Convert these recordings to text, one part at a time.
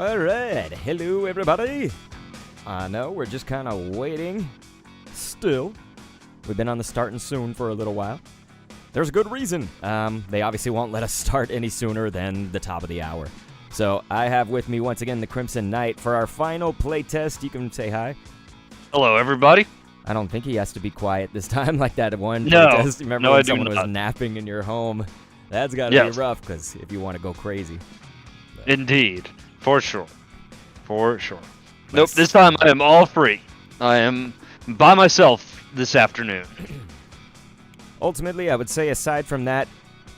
All right, hello everybody. I know we're just kind of waiting. Still, we've been on the starting soon for a little while. There's a good reason. They obviously won't let us start any sooner than the top of the hour. So I have with me once again the Crimson Knight for our final playtest. You can say hi. Hello, everybody. I don't think he has to be quiet this time like that one No. playtest. Remember No, when I do someone was not. napping in your home? That's got to Yes. be rough because if you want to go crazy. Indeed. For sure. For sure. Nice. Nope, this time I am all free. I am by myself this afternoon. Ultimately, I would say aside from that,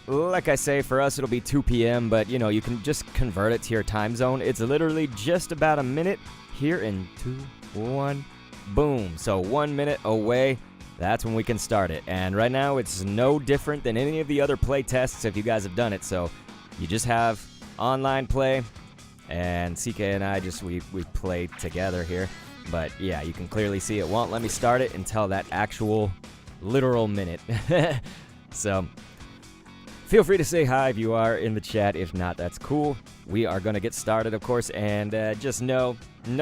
like I say, for us it'll be 2 p.m., but you know, you can just convert it to your time zone. It's literally just about a minute here in 2, 1, boom. So 1 minute away, that's when we can start it. And right now it's no different than any of the other play tests if you guys have done it. So you just have online play, and CK and I we play together here. But yeah, you can clearly see it won't let me start it until that actual literal minute. So feel free to say hi if you are in the chat. If not, that's cool. We are going to get started, of course, and just no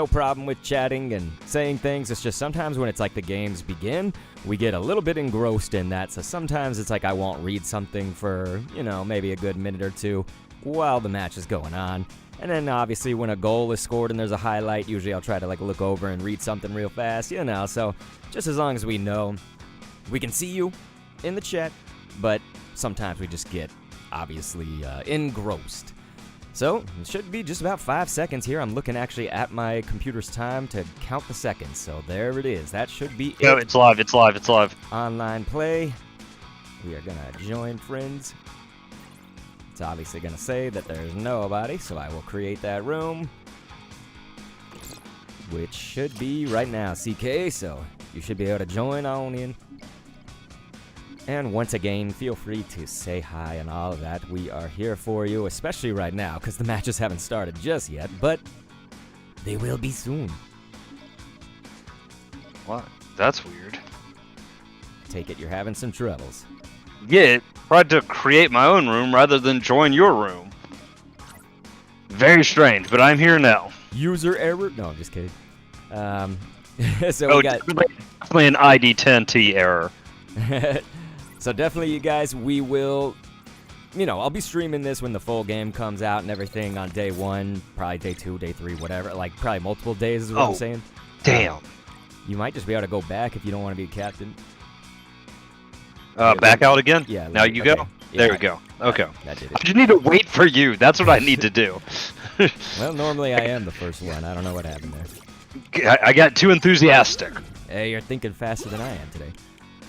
problem with chatting and saying things. It's just sometimes when it's like the games begin, we get a little bit engrossed in that. So sometimes it's like I won't read something for, you know, maybe a good minute or two while the match is going on. And then obviously when a goal is scored and there's a highlight, usually I'll try to like look over and read something real fast, you know. So just as long as we know, we can see you in the chat, but sometimes we just get obviously engrossed. So it should be just about 5 seconds here. I'm looking actually at my computer's time to count the seconds. So there it is. That should be No, it. it's live, it's live, it's live. Online play. We are gonna join friends. It's obviously gonna say that there's nobody, so I will create that room, which should be right now, CK. So you should be able to join on in. And once again, feel free to say hi and all of that. We are here for you, especially right now, because the matches haven't started just yet, but they will be soon. What? That's weird. Take it you're having some troubles. Yeah, tried to create my own room rather than join your room. Very strange, but I'm here now. User error? No, I'm just kidding. So Oh, we got... definitely an ID10T error. So definitely, you guys, we will, you know, I'll be streaming this when the full game comes out and everything on day 1, probably day 2, day 3, whatever. Like, probably multiple days is what I'm saying. Damn. You might just be able to go back if you don't want to be a captain. Back out again? Yeah. Now you go? Okay. There Yeah, we go. Okay. That did I it. just need to wait for you. That's what I need to do. Well, normally I am the first one. I don't know what happened there. I got too enthusiastic. Hey, you're thinking faster than I am today.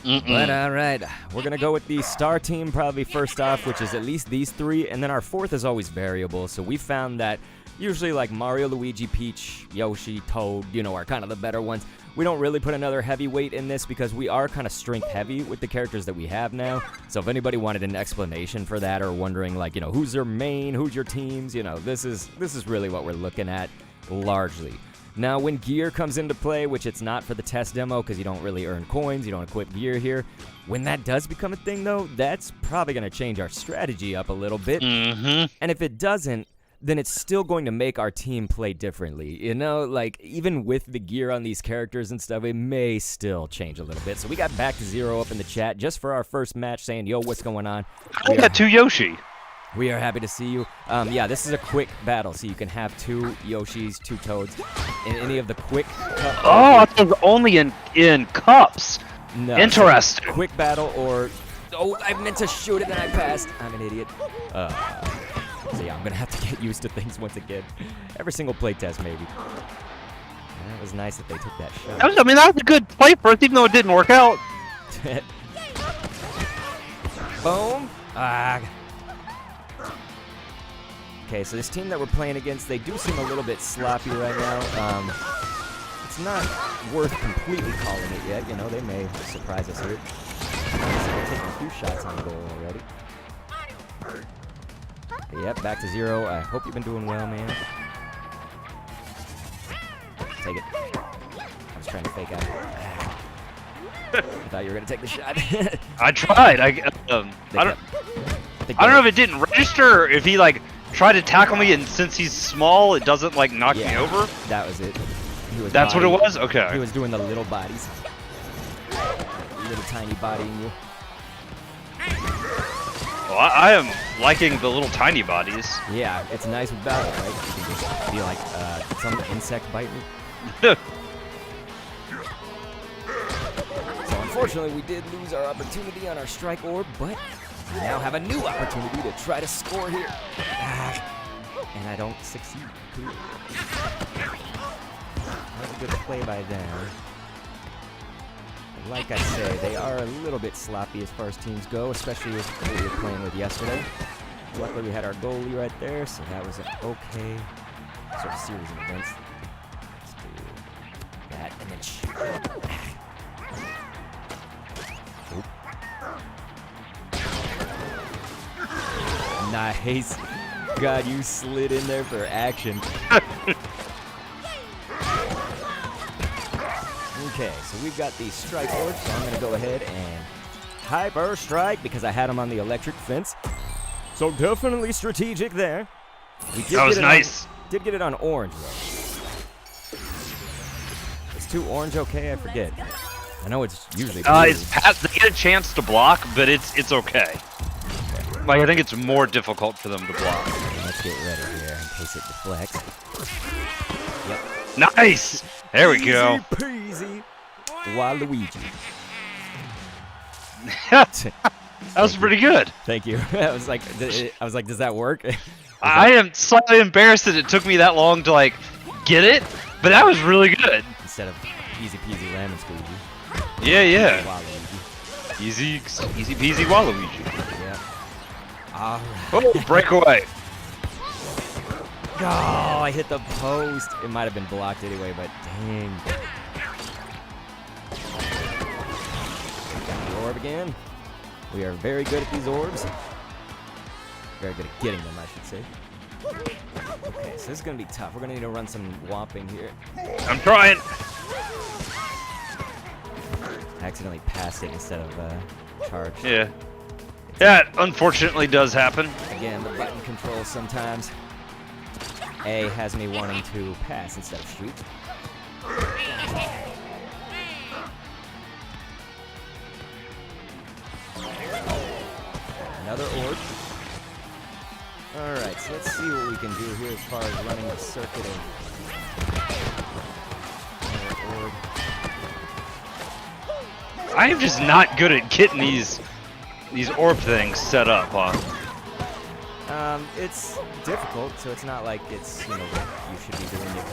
Mm-mm. But alright, we're going to go with the star team probably first off, which is at least these 3, and then our 4th is always variable. So we found that usually like Mario, Luigi, Peach, Yoshi, Toad, you know, are kind of the better ones. We don't really put another heavyweight in this because we are kind of strength heavy with the characters that we have now. So if anybody wanted an explanation for that or wondering like, you know, who's your main, who's your teams, you know, this is really what we're looking at largely. Now, when gear comes into play, which it's not for the test demo because you don't really earn coins, you don't equip gear here. When that does become a thing, though, that's probably going to change our strategy up a little bit. Mm-hmm. And if it doesn't, then it's still going to make our team play differently. You know, like, even with the gear on these characters and stuff, it may still change a little bit. So we got Back to Zero up in the chat just for our first match saying, yo, what's going on? I got 2 Yoshi. We are happy to see you. Yeah, this is a quick battle, so you can have 2 Yoshis, 2 Toads, in any of the quick... Oh, I thought it was only in cups. No. Interesting. So quick battle or... Oh, I meant to shoot it and I passed. I'm an idiot. So yeah, I'm going to have to get used to things once again. Every single playtest, maybe. That was nice that they took that shot. That was a good play first, even though it didn't work out. Boom. Ah. Okay, so this team that we're playing against, they do seem a little bit sloppy right now. It's not worth completely calling it yet. You know, they may surprise us here. They're taking a few shots on goal already. Yep, Back to Zero. I hope you've been doing well, man. Take it. I was trying to fake out. I thought you were going to take the shot. I tried. I don't know if it didn't register or if he like try to tackle me, and since he's small, it doesn't like knock me over. That was it. He was That's what it was. Okay. He was doing the little bodies. Little tiny bodying you. Well, I am liking the little tiny bodies. Yeah, it's nice with battle, right? You can just be like, some insect bite me. So unfortunately, we did lose our opportunity on our strike orb, but we now have a new opportunity to try to score here. And I don't succeed. Cool. That was a good play by them. Like I say, they are a little bit sloppy as far as teams go, especially with what we were playing with yesterday. Luckily, we had our goalie right there, so that was an okay sort of series of events. Let's do that, and then shoot. Oop. Nice. God, you slid in there for action. Okay, so we've got these strike orbs, so I'm going to go ahead and hyper strike because I had them on the electric fence. So definitely strategic there. We did That was get it nice. Did get it on orange, though. Is 2 orange okay? I forget. I know it's usually blue. It's they get a chance to block, but it's okay. Like, I think it's more difficult for them to block. Let's get ready here in case it deflects. Yep. Nice! There we go. Easy peasy. Waluigi. That was pretty good. Thank you. I was like, does that work? I am slightly embarrassed that it took me that long to like get it, but that was really good. Instead of easy peasy lemon squeezy. Yeah. Waluigi. Easy peasy Waluigi. Yeah. All right. Oh, breakaway. Oh, I hit the post. It might have been blocked anyway, but dang. Got the orb again. We are very good at these orbs. Very good at getting them, I should say. Okay, so this is going to be tough. We're going to need to run some whopping here. I'm trying. I accidentally passed it instead of charge. Yeah. That unfortunately does happen. Again, the button controls sometimes. A has me wanting to pass instead of shoot. Another orb. Alright, so let's see what we can do here as far as running the circuit of another orb. I am just not good at getting these orb things set up, huh? It's difficult, so it's not like it's, you should be doing it.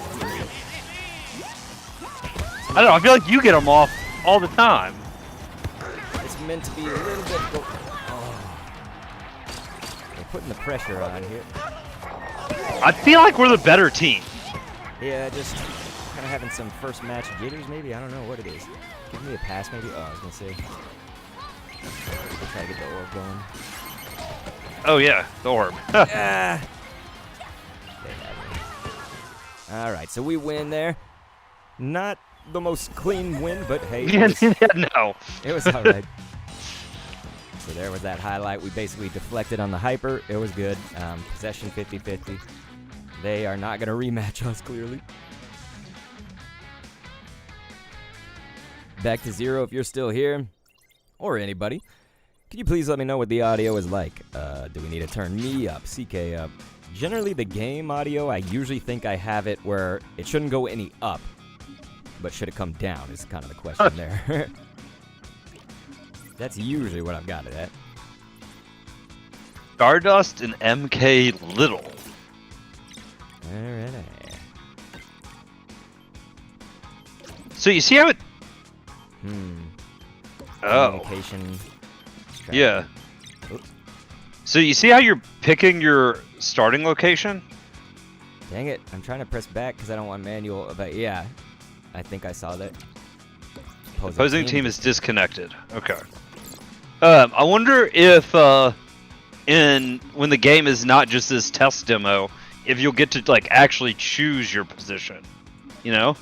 I don't know, I feel like you get them off all the time. It's meant to be a little bit... We're putting the pressure on here. I feel like we're the better team. Yeah, just kind of having some first match jitters, maybe? I don't know what it is. Give me a pass, maybe? Oh, I was going to say. Try to get the orb going. Oh, yeah, the orb. Ah. All right, so we win there. Not the most clean win, but hey, No. it was all right. So there was that highlight. We basically deflected on the hyper. It was good. Possession 50-50. They are not going to rematch us, clearly. Back to zero if you're still here, or anybody. Can you please let me know what the audio is like? Do we need to turn me up, CK up? Generally, the game audio, I usually think I have it where it shouldn't go any up, but should it come down is kind of the question there. That's usually what I've got it at. Stardust and MK Little. Alright. So you see how it... Oh. Communication. Yeah. So you see how you're picking your starting location? Dang it. I'm trying to press back because I don't want manual, but yeah. I think I saw that. Opposing team is disconnected. Okay. I wonder if when the game is not just this test demo, if you'll get to like actually choose your position. You know?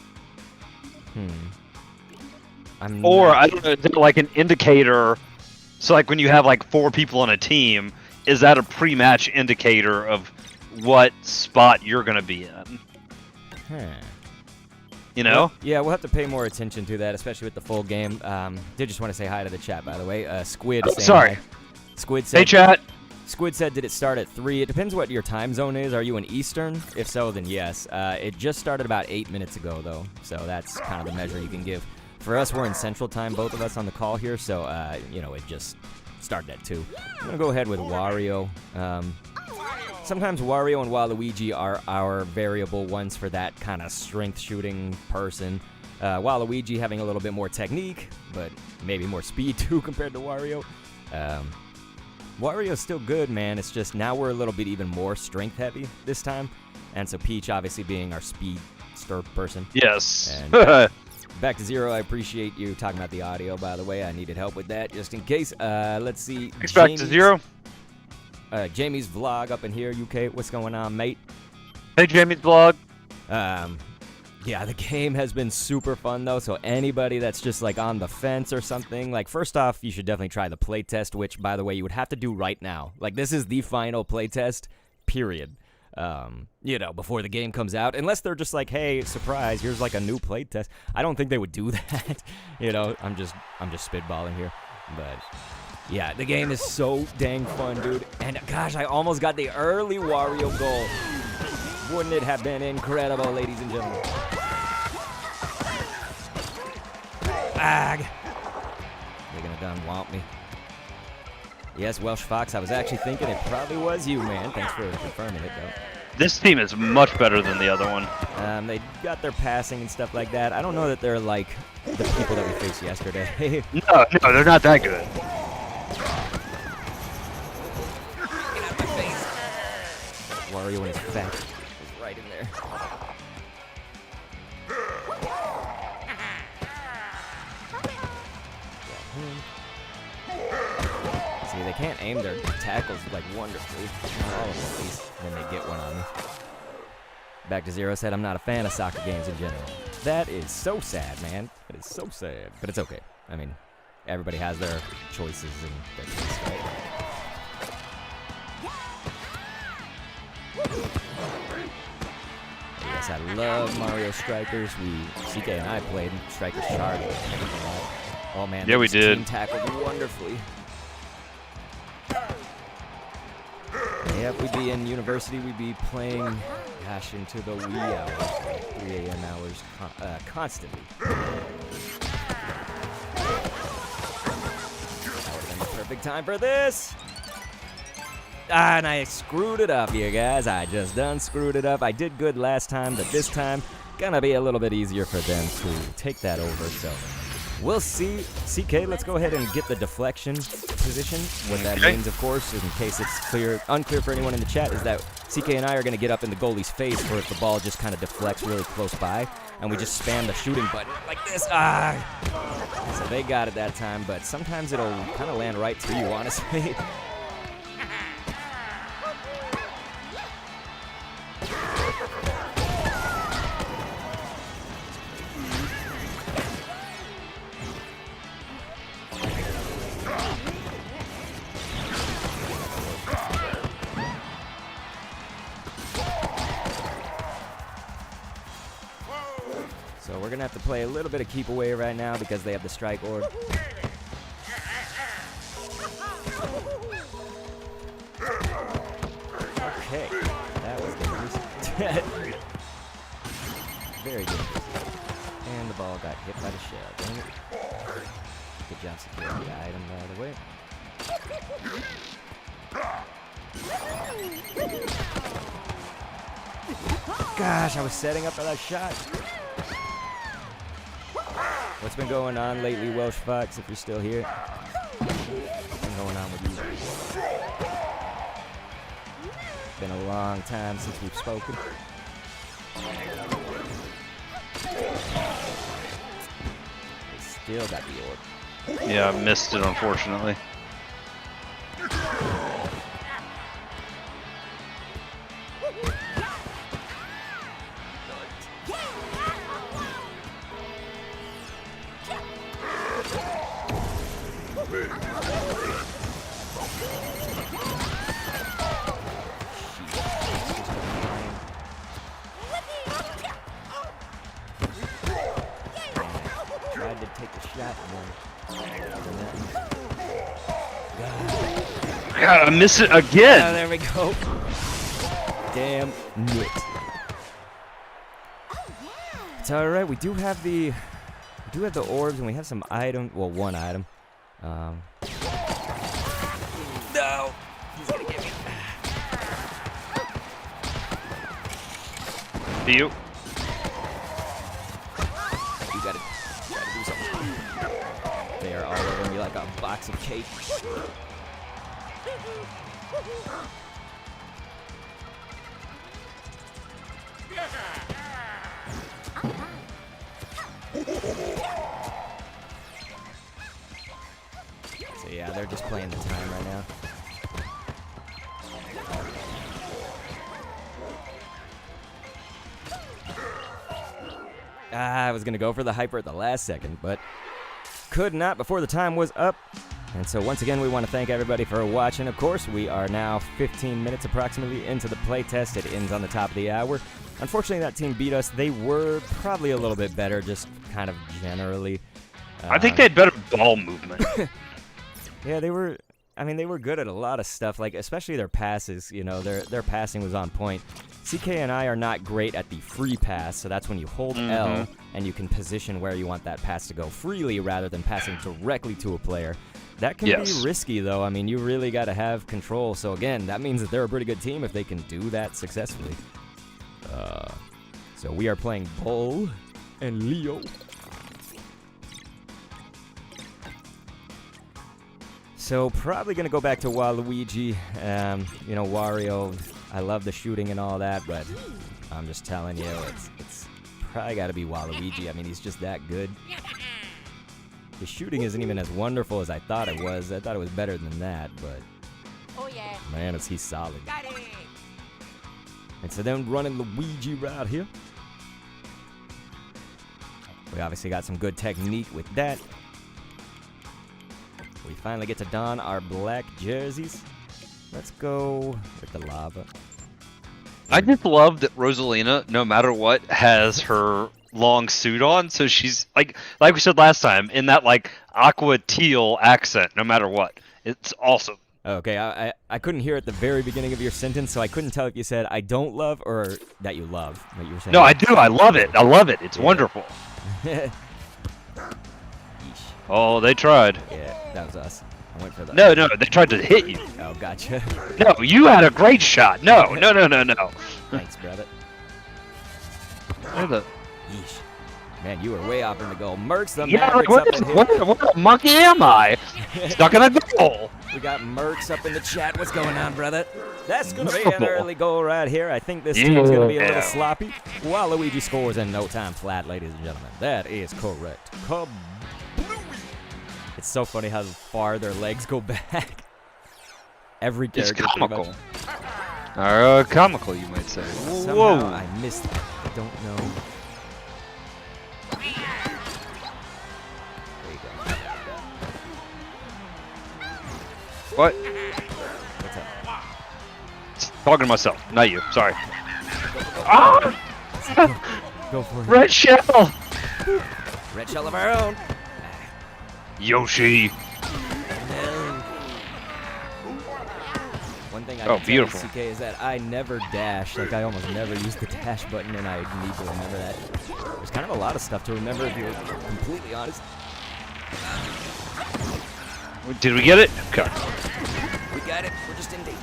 Or I don't know, is it like an indicator? So like when you have like 4 people on a team, is that a pre-match indicator of what spot you're gonna be in. Huh. You know? Well, yeah, we'll have to pay more attention to that, especially with the full game. Did just want to say hi to the chat, by the way. Squid. Oh, saying sorry. Hi. Squid said. Hey, chat. Squid said, did it start at 3? It depends what your time zone is. Are you in Eastern? If so, then yes. It just started about 8 minutes ago, though, so that's kind of the measure you can give. For us, we're in Central Time, both of us on the call here, so, it just started at 2. I'm going to go ahead with Wario. Sometimes Wario and Waluigi are our variable ones for that kind of strength shooting person. Waluigi having a little bit more technique, but maybe more speed, too, compared to Wario. Wario's still good, man. It's just now we're a little bit even more strength heavy this time. And so Peach obviously being our speedster person. Yes. And back to Zero, I appreciate you talking about the audio, by the way. I needed help with that just in case. Let's see. Thanks, back to Zero. Jamie's vlog up in here, UK. What's going on, mate? Hey, Jamie's vlog. Yeah, the game has been super fun, though, so anybody that's just, like, on the fence or something, like, first off, you should definitely try the playtest, which, by the way, you would have to do right now. Like, this is the final playtest, period, before the game comes out. Unless they're just like, hey, surprise, here's, like, a new playtest. I don't think they would do that, I'm just spitballing here, but... yeah, the game is so dang fun, dude. And, gosh, I almost got the early Wario goal. Wouldn't it have been incredible, ladies and gentlemen? Ag! They're gonna done womp me. Yes, Welsh Fox, I was actually thinking it probably was you, man. Thanks for confirming it, though. This team is much better than the other one. They got their passing and stuff like that. I don't know that they're like the people that we faced yesterday. No, they're not that good. Get out of my face. Wario and his fat is right in there. See, they can't aim their tackles like wonderfully. Not all of them, at least, when they get one on me. Back to Zero said, I'm not a fan of soccer games in general. That is so sad, man. That is so sad. But it's okay. I mean, everybody has their choices and their tastes, right? Yes, I love Mario Strikers. CK and I played Strikers Charge. Oh man, yeah, we did. Team tackled wonderfully. Yep, we'd be in university. We'd be playing, gosh, into the wee hours, 3 a.m. hours, constantly. That would have been the perfect time for this. And I screwed it up, you guys. I just done screwed it up. I did good last time, but this time, gonna be a little bit easier for them to take that over, so we'll see. CK, let's go ahead and get the deflection position. What that means, of course, in case it's unclear for anyone in the chat, is that CK and I are gonna get up in the goalie's face where if the ball just kind of deflects really close by, and we just spam the shooting button like this. So they got it that time, but sometimes it'll kind of land right to you, honestly. So we're going to have to play a little bit of keep away right now because they have the strike orb. Okay, that was dangerous. Very dangerous. And the ball got hit by the shell. Dang it. Good job securing the item, by the way. Gosh, I was setting up for that shot. What's been going on lately, Welsh Fox, if you're still here? What's been going on with you? Been a long time since we've spoken. They still got the orb. Yeah, I missed it, unfortunately. I missed it again. Oh, there we go. Damn it. It's all right. We do have the orbs, and we have some items. Well, one item. No. He's gonna get me. Do you? You gotta do something. They are all over me like a box of cake. So yeah, they're just playing the time right now. I was gonna go for the hyper at the last second, but could not before the time was up. And so once again, we want to thank everybody for watching. Of course, we are now 15 minutes approximately into the playtest. It ends on the top of the hour. Unfortunately, that team beat us. They were probably a little bit better, just kind of generally. I think they had better ball movement. Yeah, they were. I mean, they were good at a lot of stuff, like especially their passes. You know, their passing was on point. CK and I are not great at the free pass, so that's when you hold L and you can position where you want that pass to go freely rather than passing directly to a player. That can be risky, though. I mean, you really got to have control. So again, that means that they're a pretty good team if they can do that successfully. So we are playing Bull and Leo. So probably going to go back to Waluigi. You know, Wario, I love the shooting and all that, but I'm just telling you, it's probably got to be Waluigi. I mean, he's just that good. His shooting isn't even as wonderful as I thought it was. I thought it was better than that, but man, is he solid. And so then running Luigi right here. We obviously got some good technique with that. We finally get to don our black jerseys. Let's go with the lava. I just love that Rosalina, no matter what, has her long suit on, so she's like we said last time, in that like aqua teal accent, no matter what. It's awesome. Okay, I couldn't hear at the very beginning of your sentence, so I couldn't tell if you said I don't love or that you love what you were saying. No, I do. I love it. I love it. It's wonderful. Oh, they tried. Yeah, that was us. I went for the... No, they tried to hit you. Oh, gotcha. No, you had a great shot. No. Thanks, brother. Yeesh. Man, you were way off in the goal. Mercs the yeah, Mavericks like, up in here. What a monkey am I? Stuck in a goal. We got Mercs up in the chat. What's going on, brother? That's going to be an early goal right here. I think this team's going to be a little sloppy. Waluigi scores in no time flat, ladies and gentlemen. That is correct. It's so funny how far their legs go back. Every character. It's comical. Or comical, you might say. Somehow I missed it. I don't know. There you go. What? What's up? Talking to myself, not you. Sorry. Ah! Go for it. Red shell. Red shell of our own. Yoshi. One thing I can tell CK is that I never dash. Like, I almost never use the dash button, and I need to remember that. There's kind of a lot of stuff to remember if you're completely honest. Did we get it? Okay. We got it. We're just in danger.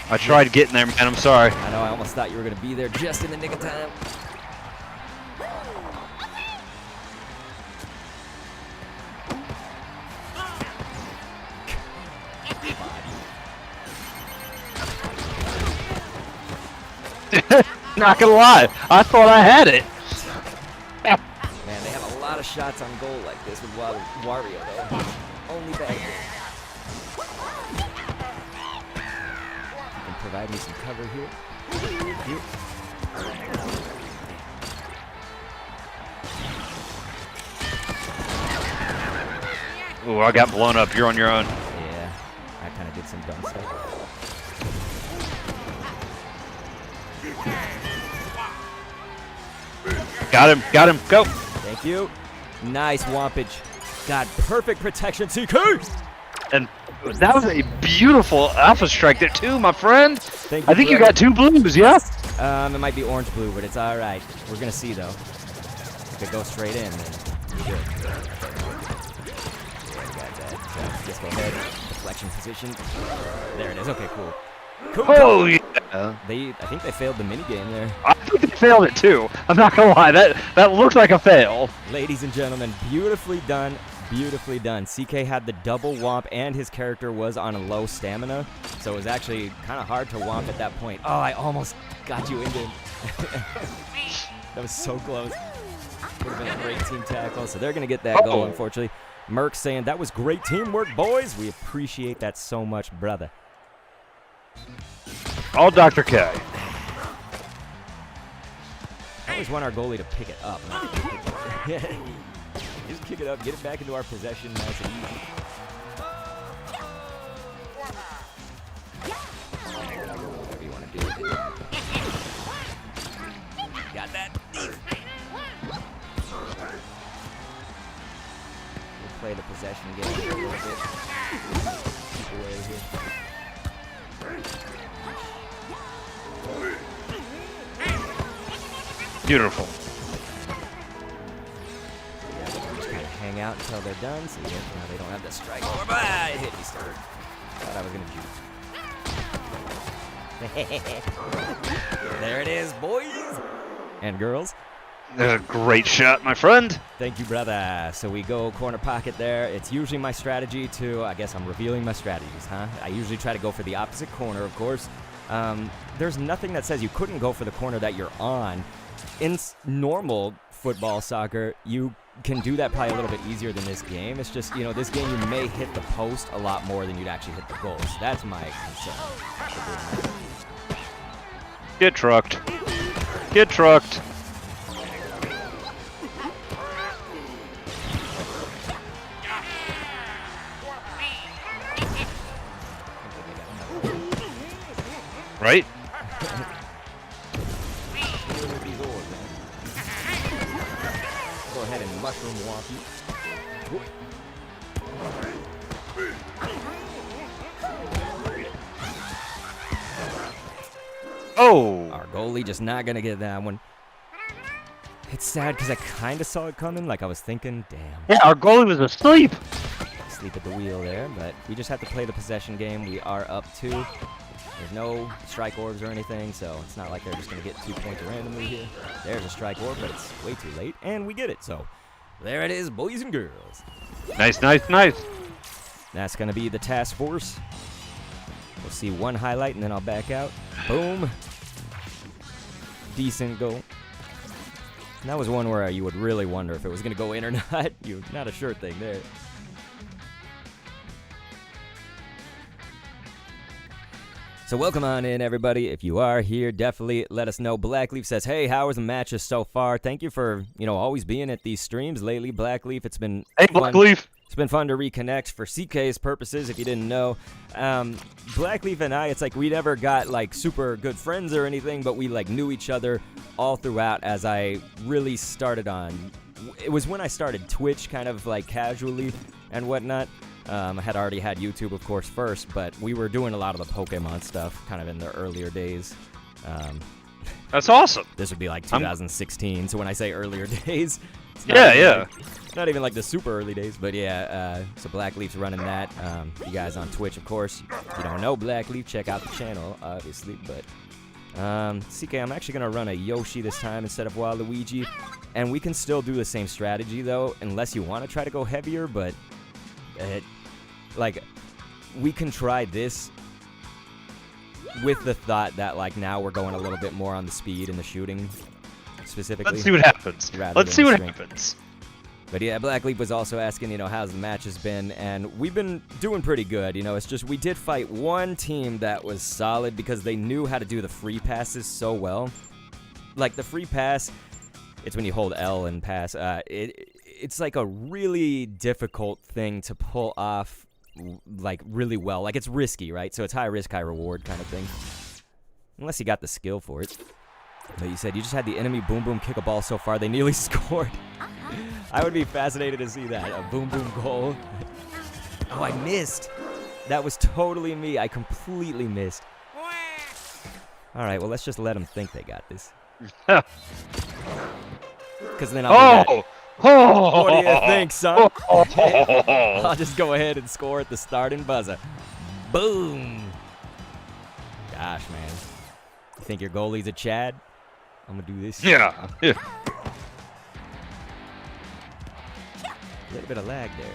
I tried getting there, man. I'm sorry. I know. I almost thought you were going to be there just in the nick of time. Not gonna lie, I thought I had it. Man, they have a lot of shots on goal like this with Wario, though. Only bad thing. You can provide me some cover here. Ooh, I got blown up. You're on your own. Yeah, I kind of did some dumb stuff. Got him, go! Thank you. Nice Wampage. Got perfect protection, CK! And that was a beautiful Alpha Strike there too, my friend! Thank you, I think you brother. got 2 blues, yeah? It might be orange-blue, but it's alright. We're gonna see, though. If it goes straight in, then we're good. Yeah, got that. So, just go ahead. Deflection position. There it is. Okay, cool. Cool. Oh, yeah! I think they failed the minigame there. I think they failed it too. I'm not gonna lie, that looks like a fail. Ladies and gentlemen, beautifully done. Beautifully done. CK had the double womp, and his character was on a low stamina, so it was actually kind of hard to womp at that point. Oh, I almost got you in game. That was so close. Would have been a great team tackle, so they're going to get that goal, unfortunately. Merc saying, that was great teamwork, boys. We appreciate that so much, brother. All Dr. K. I always want our goalie to pick it up. Just kick it up, get it back into our possession, nice and easy. Whatever you want to do with it. Got that. We'll play the possession game for a little bit. Keep away here. Beautiful. Hang out until they're done, so yeah, now they don't have the strike. Oh, it hit me, sir. Thought I was gonna shoot. There it is, boys and girls. That's a great shot, my friend. Thank you, brother. So we go corner pocket there. It's usually my strategy to, I guess I'm revealing my strategies, huh? I usually try to go for the opposite corner, of course. There's nothing that says you couldn't go for the corner that you're on. In normal football, soccer, you can do that probably a little bit easier than this game. It's just, you know, this game you may hit the post a lot more than you'd actually hit the goals. That's my concern. Get trucked. Get trucked. Right? Go ahead and mushroom womp you. Oh! Our goalie just not gonna get that one. It's sad because I kind of saw it coming. Like I was thinking, damn. Yeah, our goalie was asleep. Sleep at the wheel there, but we just have to play the possession game. We are up 2. There's no strike orbs or anything, so it's not like they're just going to get 2 points randomly here. There's a strike orb, but it's way too late, and we get it. So there it is, boys and girls. Nice, nice, nice. That's going to be the task force. We'll see one highlight, and then I'll back out. Boom. Decent goal. And that was one where you would really wonder if it was going to go in or not. Not a sure thing there. So welcome on in, everybody. If you are here, definitely let us know. Blackleaf says, hey, how was the matches so far? Thank you for, always being at these streams lately, Blackleaf. It's been fun. Blackleaf. It's been fun to reconnect for CK's purposes, if you didn't know. Blackleaf and I, it's like we never got, super good friends or anything, but we, knew each other all throughout as I really started on. It was when I started Twitch kind of, casually and whatnot. I had already had YouTube, of course, first, but we were doing a lot of the Pokemon stuff kind of in the earlier days. That's awesome. This would be 2016, so when I say earlier days, it's not even the super early days, but yeah, so Blackleaf's running that. You guys on Twitch, of course. If you don't know Blackleaf, check out the channel, obviously, but CK, I'm actually going to run a Yoshi this time instead of Waluigi, and we can still do the same strategy, though, unless you want to try to go heavier, but we can try this with the thought that now we're going a little bit more on the speed and the shooting specifically. Let's see what happens. Let's see what happens. But yeah, Blackleaf was also asking, how's the matches been, and we've been doing pretty good. It's just we did fight one team that was solid because they knew how to do the free passes so well. The free pass, it's when you hold L and pass. It's a really difficult thing to pull off, really well. It's risky, right? So it's high risk, high reward kind of thing. Unless you got the skill for it. But you said you just had the enemy Boom Boom kick a ball so far they nearly scored. I would be fascinated to see that. A Boom Boom goal. Oh, I missed. That was totally me. I completely missed. All right, well, let's just let them think they got this. Because then I'll do that. What do you think, son? I'll just go ahead and score at the starting buzzer. Boom. Gosh, man. You think your goalie's a Chad? I'm going to do this. Yeah. A little bit of lag there.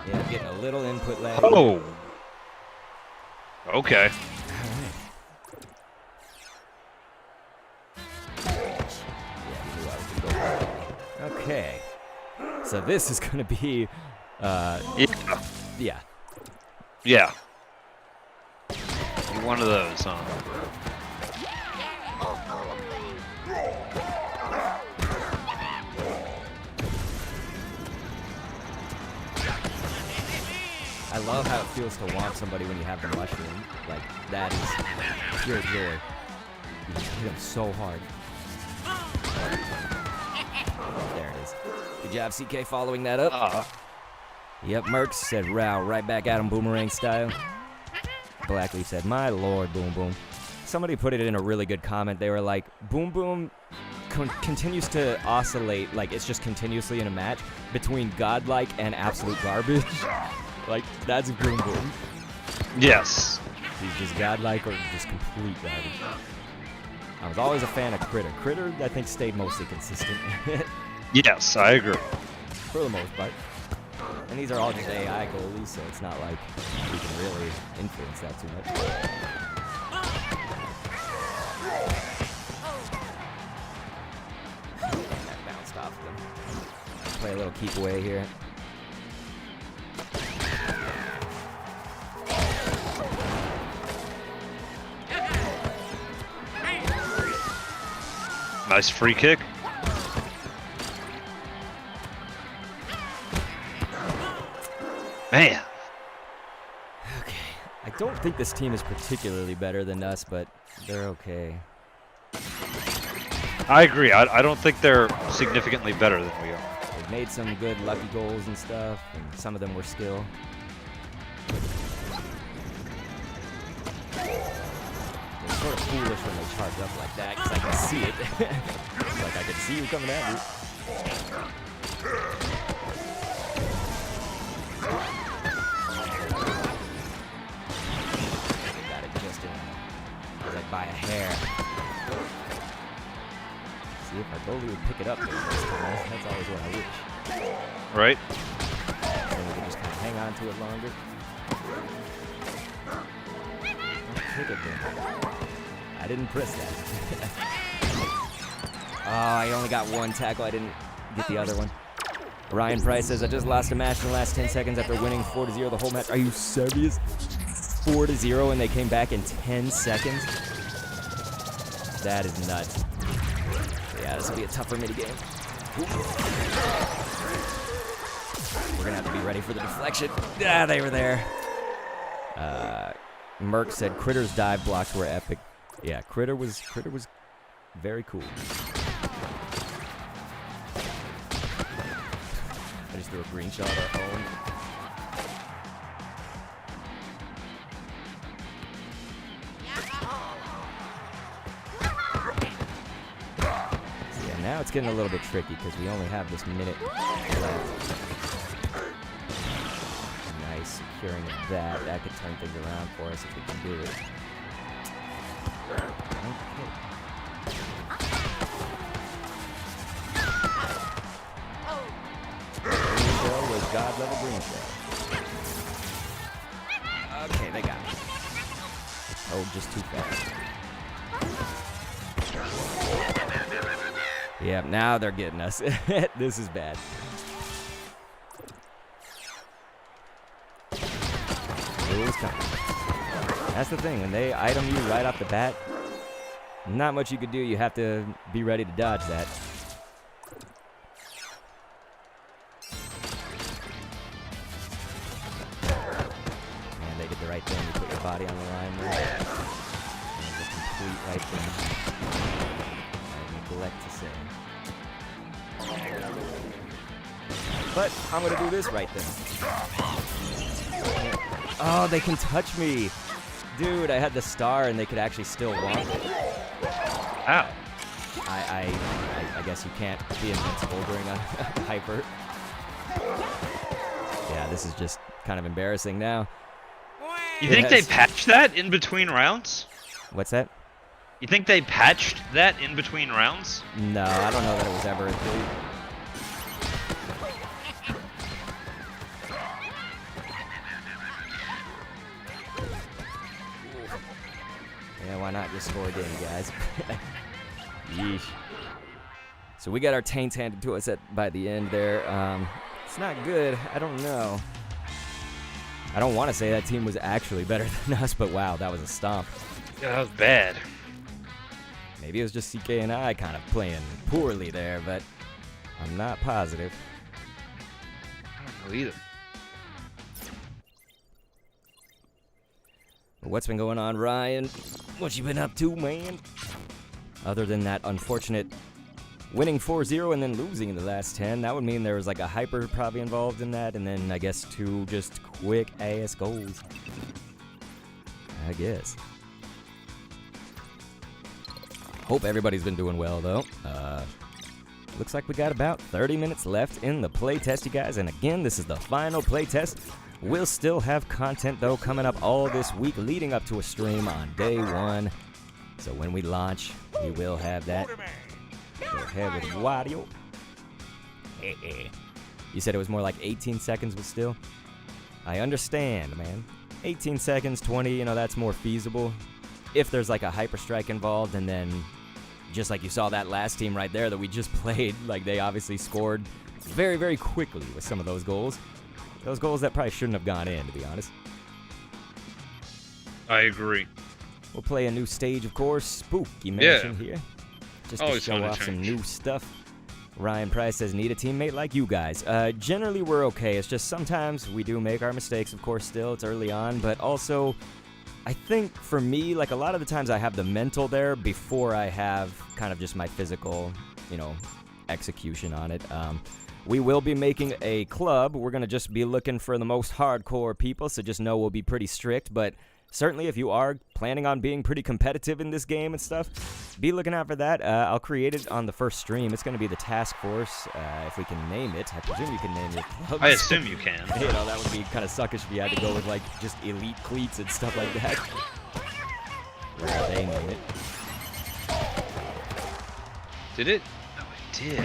Yeah, I'm getting a little input lag. Oh. Okay. Okay. So this is going to be, yeah. Yeah. One of those, huh? I love how it feels to womp somebody when you have the mushroom. Like, that is pure joy. You just hit him so hard. There it is. Good job, CK, following that up. Yep, Mercs said row, right back at him, boomerang style. Blackleaf said, my lord, Boom Boom. Somebody put it in a really good comment. They were like, Boom Boom continues to oscillate, like it's just continuously in a match, between godlike and absolute garbage. Like, that's Boom Boom. Yes. He's just godlike or just complete garbage. I was always a fan of Critter. Critter, I think, stayed mostly consistent. Yes, I agree. For the most part. And these are all just AI goalies, so it's not like we can really influence that too much. That bounced off them. Play a little keep away here. Nice free kick. Man. Okay. I don't think this team is particularly better than us, but they're okay. I agree. I don't think they're significantly better than we are. They've made some good lucky goals and stuff, and some of them were skill. It's sort of foolish when they charge up like that, because I can see it. It's like I can see you coming at me. Got it just in. Like by a hair. See if our goalie would pick it up this time. That's always what I wish. Right? Then we can just kind of hang on to it longer. Take it then. I didn't press that. Oh, I only got one tackle. I didn't get the other one. Ryan Price says, I just lost a match in the last 10 seconds after winning 4-0 the whole match. Are you serious? 4-0 and they came back in 10 seconds? That is nuts. Yeah, this will be a tougher minigame. We're going to have to be ready for the deflection. Ah, they were there. Merc said Critter's dive blocks were epic. Yeah, Critter was very cool. I just threw a green shot at our phone. So yeah, now it's getting a little bit tricky because we only have this minute left. Nice securing of that. That could turn things around for us if we can do it. Okay. Green shell was God level green shell. Okay, they got me. Oh, just too fast. Yeah, now they're getting us. This is bad. Rules coming. That's the thing, when they item you right off the bat, not much you could do. You have to be ready to dodge that. Man, they did the right thing. You put your body on the line there. And the complete right thing. But I'm gonna do this right then. Oh, they can touch me. Dude, I had the star and they could actually still walk. Ow. I guess you can't be invincible during a hyper. Yeah, this is just kind of embarrassing now. You think they patched that in between rounds? What's that? You think they patched that in between rounds? No, I don't know that it was ever a thing. Yeah, why not just score again, guys? Yeesh. So we got our taints handed to us by the end there. It's not good. I don't know. I don't want to say that team was actually better than us, but wow, that was a stomp. Yeah, that was bad. Maybe it was just CK and I kind of playing poorly there, but I'm not positive. I don't know either. What's been going on, Ryan? What you been up to, man? Other than that unfortunate winning 4-0 and then losing in the last 10, that would mean there was like a hyper probably involved in that, and then I guess 2 just quick ass goals. I guess. Hope everybody's been doing well, though. Looks like we got about 30 minutes left in the playtest, you guys. And again, this is the final playtest. We'll still have content, though, coming up all this week leading up to a stream on day 1. So when we launch, we will have that. Go ahead with Wario. You said it was more like 18 seconds, but still? I understand, man. 18 seconds, 20, you know, that's more feasible. If there's like a hyper strike involved, and then just like you saw that last team right there that we just played, like they obviously scored very, very quickly with some of those goals. Those goals that probably shouldn't have gone in, to be honest. I agree. We'll play a new stage, of course. Spooky Mansion here. Just to show off some new stuff. Ryan Price says, need a teammate like you guys. Generally, we're okay. It's just sometimes we do make our mistakes, of course, still. It's early on. But also, I think for me, like a lot of the times I have the mental there before I have kind of just my physical, you know, execution on it. We will be making a club. We're going to just be looking for the most hardcore people, so just know we'll be pretty strict. But certainly if you are planning on being pretty competitive in this game and stuff, be looking out for that. I'll create it on the first stream. It's going to be the Task Force, if we can name it. I presume you can name your clubs. I assume you can. You know, that would be kind of suckish if you had to go with, like, just elite cleats and stuff like that. Or they name it. Did it? Oh, it did.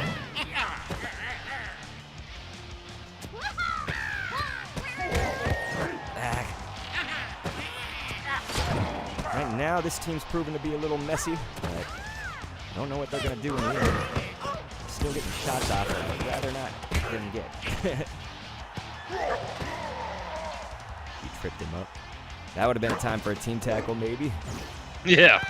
Right now, this team's proven to be a little messy, but I don't know what they're going to do in the end. Still getting shots off, but I'd rather not than get. He tripped him up. That would have been a time for a team tackle, maybe. Yeah.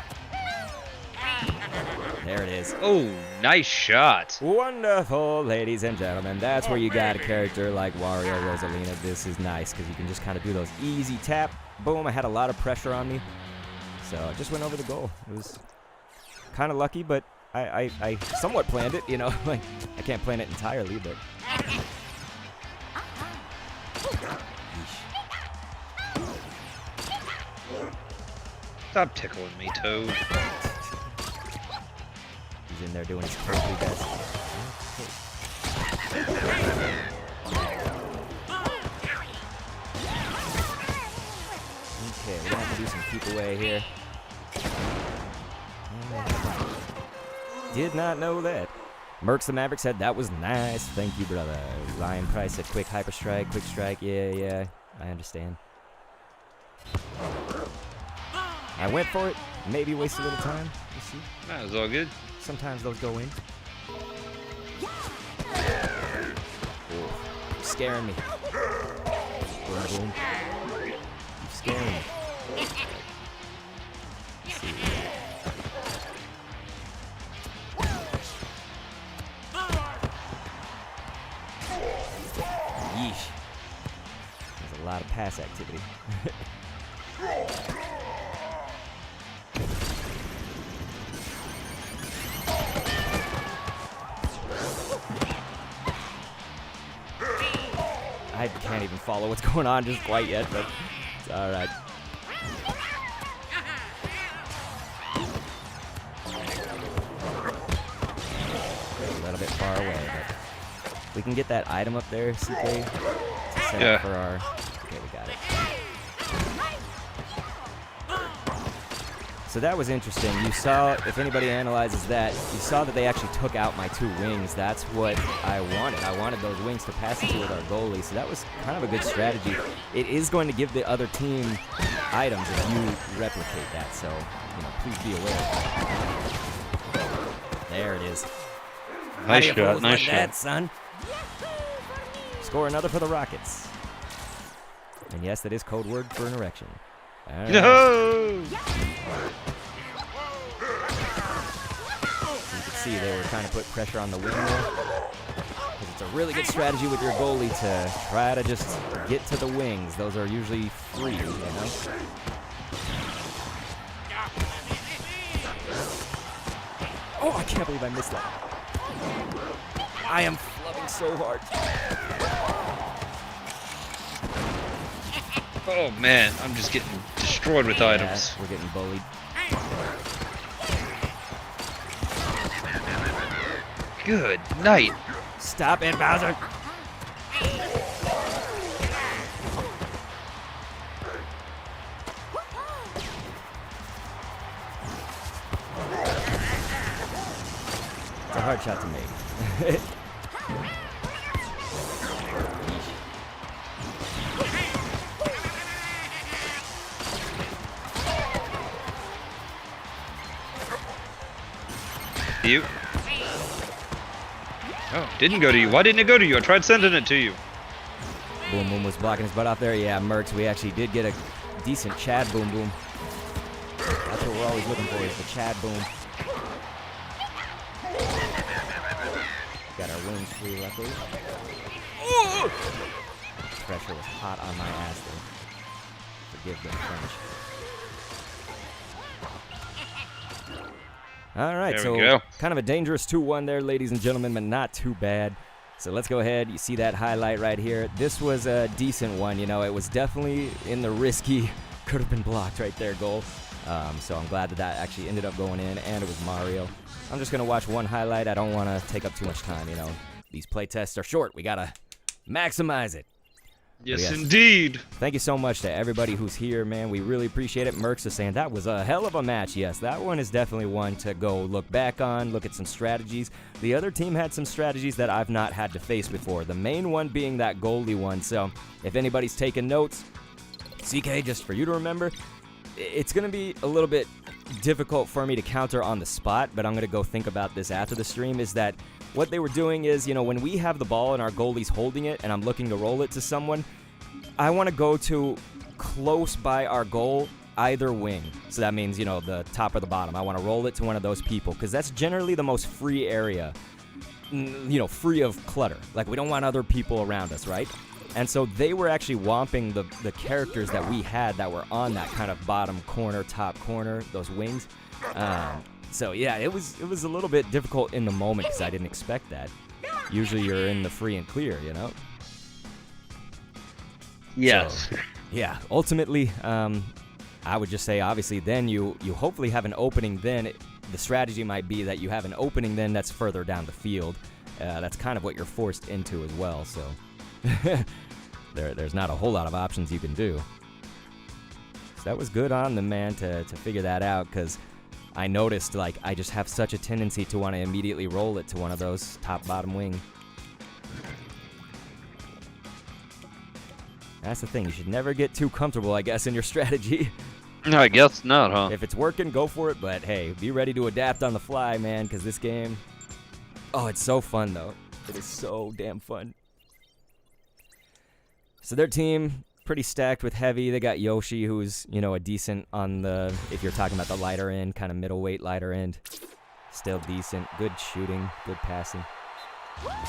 There it is. Oh, nice shot. Wonderful, ladies and gentlemen. That's where you got a character like Wario Rosalina. This is nice because you can just kind of do those easy tap. Boom, I had a lot of pressure on me. So I just went over the goal. It was kind of lucky, but I somewhat planned it, you know. Like, I can't plan it entirely, but... Stop tickling me, Toad. He's in there doing his perfectly best. Okay, we're gonna have to do some keep away here. Did not know that. Mercs the Maverick said that was nice. Thank you, brother. Ryan Price said quick hyper strike, quick strike. Yeah, I understand. I went for it. Maybe waste a little time. We'll see. That was all good. Sometimes those go in. Oh, scaring me. Boom, boom. You're scaring me. Let's see. Yeesh. There's a lot of pass activity. I can't even follow what's going on just quite yet, but it's all right. A little bit far away, but we can get that item up there, CK, to set up for our... Okay, we got it. So that was interesting. You saw, if anybody analyzes that, you saw that they actually took out my 2 wings. That's what I wanted. I wanted those wings to pass into with our goalie, so that was kind of a good strategy. It is going to give the other team items if you replicate that, so, you know, please be aware. There it is. Nice shot, nice shot. That, son. Score another for the Rockets. And yes, that is code word for an erection. Right. No! You can see they were trying to put pressure on the wing there. Because it's a really good strategy with your goalie to try to just get to the wings. Those are usually free, you know? Oh, I can't believe I missed that. I am flubbing so hard. Oh man, I'm just getting destroyed with items. We're getting bullied. Good night. Stop it, Bowser. It's a hard shot to make. You? Oh, didn't go to you. Why didn't it go to you? I tried sending it to you. Boom Boom was blocking his butt out there. Yeah, Mercs, we actually did get a decent Chad Boom Boom. That's what we're always looking for, is the Chad Boom. Got our wings free, luckily. Pressure was hot on my ass there. Forgive the French. All right, so kind of a dangerous 2-1 there, ladies and gentlemen, but not too bad. So let's go ahead. You see that highlight right here. This was a decent one. You know, it was definitely in the risky, could have been blocked right there goal. So I'm glad that that actually ended up going in, and it was Mario. I'm just going to watch one highlight. I don't want to take up too much time, you know. These play tests are short. We got to maximize it. Yes, indeed. Thank you so much to everybody who's here, man. We really appreciate it. Mercs is saying that was a hell of a match. Yes, that one is definitely one to go look back on, look at some strategies. The other team had some strategies that I've not had to face before. The main one being that goalie one. So if anybody's taking notes, CK, just for you to remember, it's going to be a little bit difficult for me to counter on the spot, but I'm going to go think about this after the stream, is that what they were doing is, you know, when we have the ball and our goalie's holding it and I'm looking to roll it to someone, I want to go to close by our goal, either wing. So that means, you know, the top or the bottom. I want to roll it to one of those people because that's generally the most free area, you know, free of clutter. Like, we don't want other people around us, right? And so they were actually womping the characters that we had that were on that kind of bottom corner, top corner, those wings. So yeah, it was a little bit difficult in the moment because I didn't expect that. Usually you're in the free and clear, you know? Yes. So, yeah, ultimately, I would just say, obviously, then you hopefully have an opening then. The strategy might be that you have an opening then that's further down the field. That's kind of what you're forced into as well, so there's not a whole lot of options you can do. So that was good on the man to figure that out, because I noticed, like, I just have such a tendency to want to immediately roll it to one of those top-bottom wing. That's the thing. You should never get too comfortable, I guess, in your strategy. No, I guess not, huh? If it's working, go for it, but hey, be ready to adapt on the fly, man, because this game... Oh, it's so fun, though. It is so damn fun. So their team... pretty stacked with heavy. They got Yoshi, who's, you know, a decent on the, if you're talking about the lighter end, kind of middleweight lighter end. Still decent. Good shooting. Good passing. Was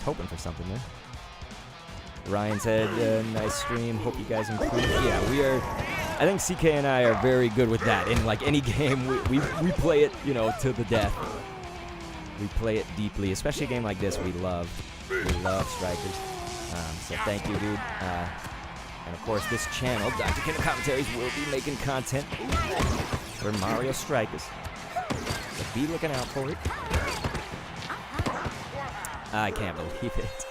hoping for something there. Ryan said, nice stream. Hope you guys improve. Yeah, we are. I think CK and I are very good with that. In, like, any game, we play it, you know, to the death. We play it deeply, especially a game like this. We love Strikers. So thank you, dude. And of course, this channel, Dr. Kendo Commentaries, will be making content for Mario Strikers. So be looking out for it. I can't believe it.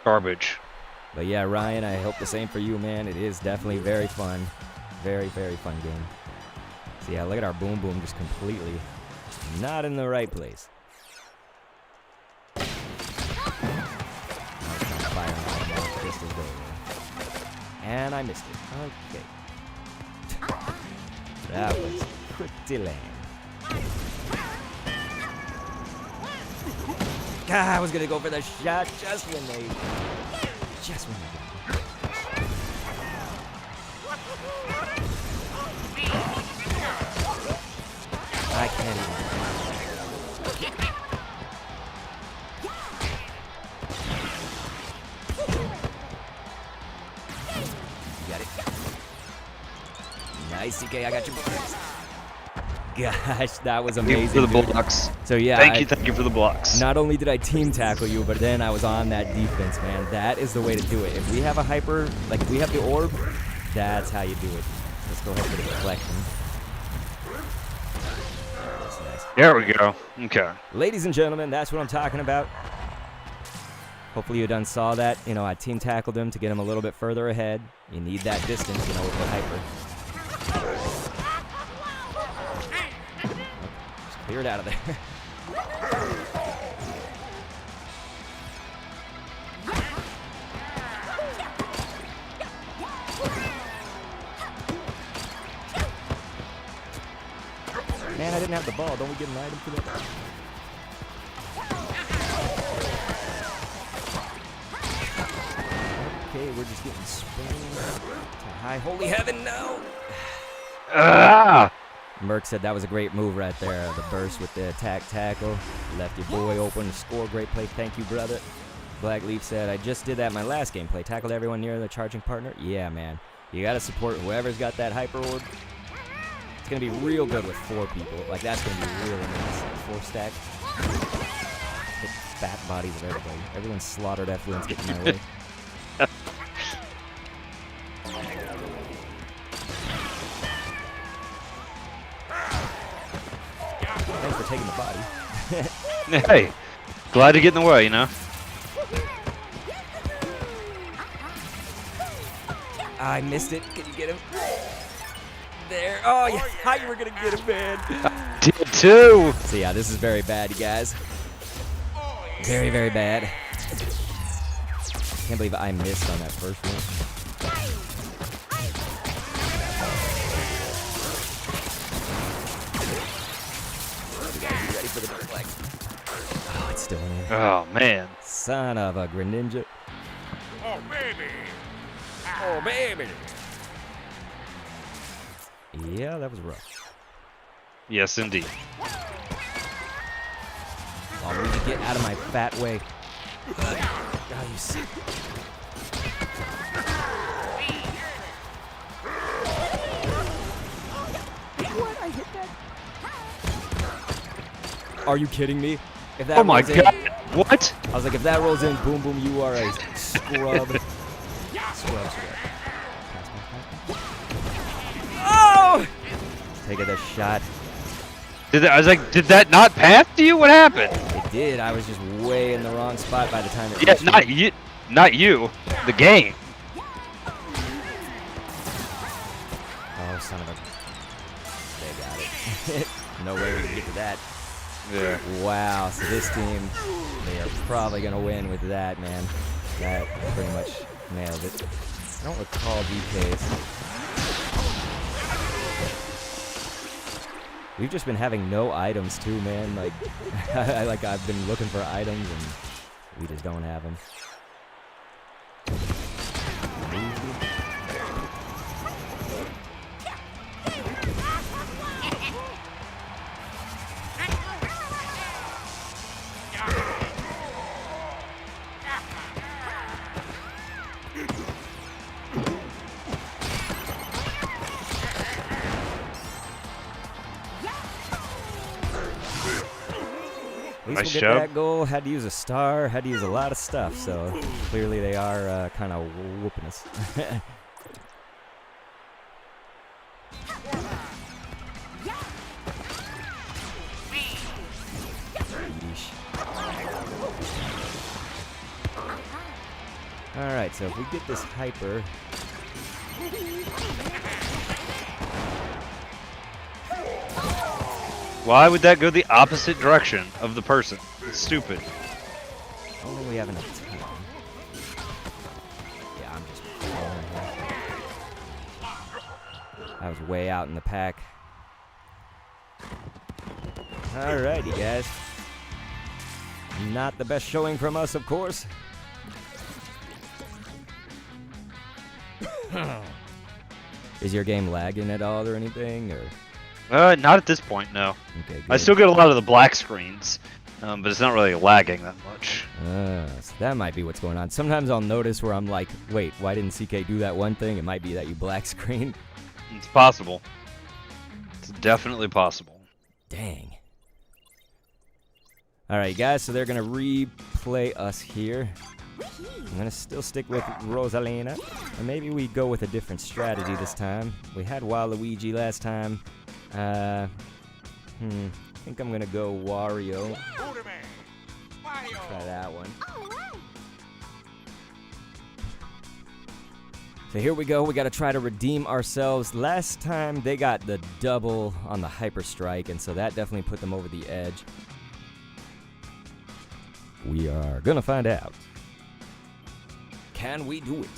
Garbage. But yeah, Ryan, I hope the same for you, man. It is definitely very fun. Very, very fun game. So yeah, look at our Boom Boom just completely not in the right place. I was trying to fire on that crystal goal. And I missed it. Okay. That was pretty lame. God, I was gonna go for the shot just when they got it. I can't even. You got it. Nice, CK. I got your blocks. Gosh, that was amazing. Thank you for the blocks. So yeah, thank you for the blocks. Not only did I team tackle you, but then I was on that defense, man. That is the way to do it. If we have a hyper, like if we have the orb, that's how you do it. Let's go ahead for the deflection. That's nice. There we go. Okay. Ladies and gentlemen, that's what I'm talking about. Hopefully you done saw that. You know, I team tackled him to get him a little bit further ahead. You need that distance, you know, with the hyper. Just clear it out of there. Man, I didn't have the ball. Don't we get an item for that? Okay, we're just getting spun to high holy heaven. No! Ah! Merc said that was a great move right there. The burst with the attack tackle. Left your boy open to score. Great play. Thank you, brother. Black Leaf said, I just did that in my last gameplay. Tackled everyone near the charging partner. Yeah, man. You got to support whoever's got that hyper orb. It's going to be real good with 4 people. Like, that's going to be really nice. 4 stack. Hit fat bodies of everybody. Everyone's slaughtered effluence getting my way. Thanks for taking the body. Hey, glad to get in the way, you know? I missed it. Can you get him? There. Oh, yeah. How you were going to get him, man. Did too. So, yeah, this is very bad, you guys. Very, very bad. Can't believe I missed on that first one. We gotta be ready for the deflect. Oh, it's still in. Oh, man. Son of a Greninja. Oh, baby. Oh, baby. Yeah, that was rough. Yes, indeed. Oh, we need to get out of my fat way. Oh, you sick. What? I hit that? Are you kidding me? If that Oh my rolls in- god. What? I was like, if that rolls in, boom, boom, you are a scrub. Scrub. Oh! Take the shot. I was like, did that not pass to you? What happened? It did. I was just way in the wrong spot by the time it Yeah, reached not me. you. Not you. The game. Oh, son of a... They got it. No way we can get to that. Yeah. Wow, so this team, they are probably going to win with that, man. That pretty much nailed it. I don't recall DKs. We've just been having no items too, man. Like, I've been looking for items and we just don't have them. At least Nice we'll get job. that goal. Had to use a star. Had to use a lot of stuff. So clearly they are kind of whooping us. Yeesh. All right, so if we get this hyper. Why would that go the opposite direction of the person? It's stupid. Only we have enough time. Yeah, I'm just falling here. I was way out in the pack. Alrighty, guys. Not the best showing from us, of course. Is your game lagging at all or anything? Or Not at this point, no. okay, good. I still get a lot of the black screens, but it's not really lagging that much. So that might be what's going on. Sometimes I'll notice where I'm like, wait, why didn't CK do that one thing? It might be that you black screen. It's possible. It's definitely possible. Dang. Alright, guys, so they're going to replay us here. I'm going to still stick with Rosalina. And maybe we go with a different strategy this time. We had Waluigi last time. I think I'm going to go Wario. Buddha Man. Mario. Try that one. So here we go. We got to try to redeem ourselves. Last time they got the double on the Hyper Strike, and so that definitely put them over the edge. We are going to find out. Can we do it?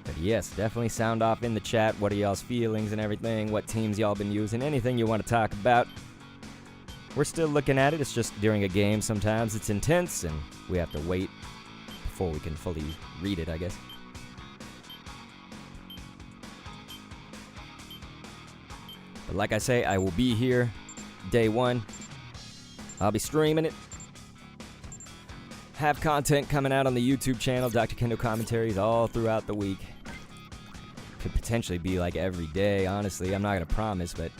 But yes, definitely sound off in the chat. What are y'all's feelings and everything? What teams y'all been using? Anything you want to talk about? We're still looking at it. It's just during a game sometimes it's intense and we have to wait before we can fully read it, I guess. But like I say, I will be here day one. I'll be streaming it. Have content coming out on the YouTube channel, Dr. Kendo commentaries all throughout the week. Could potentially be like every day, honestly. I'm not going to promise, but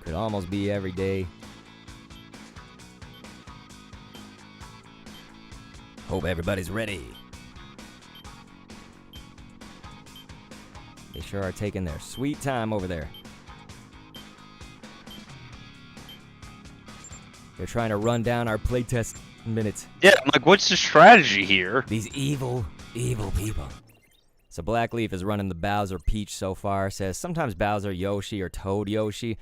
could almost be every day. Hope everybody's ready. They sure are taking their sweet time over there. They're trying to run down our playtest minutes. Yeah, I'm like, what's the strategy here? These evil, evil people. So Black Leaf is running the Bowser Peach so far. Says sometimes Bowser Yoshi or Toad Yoshi.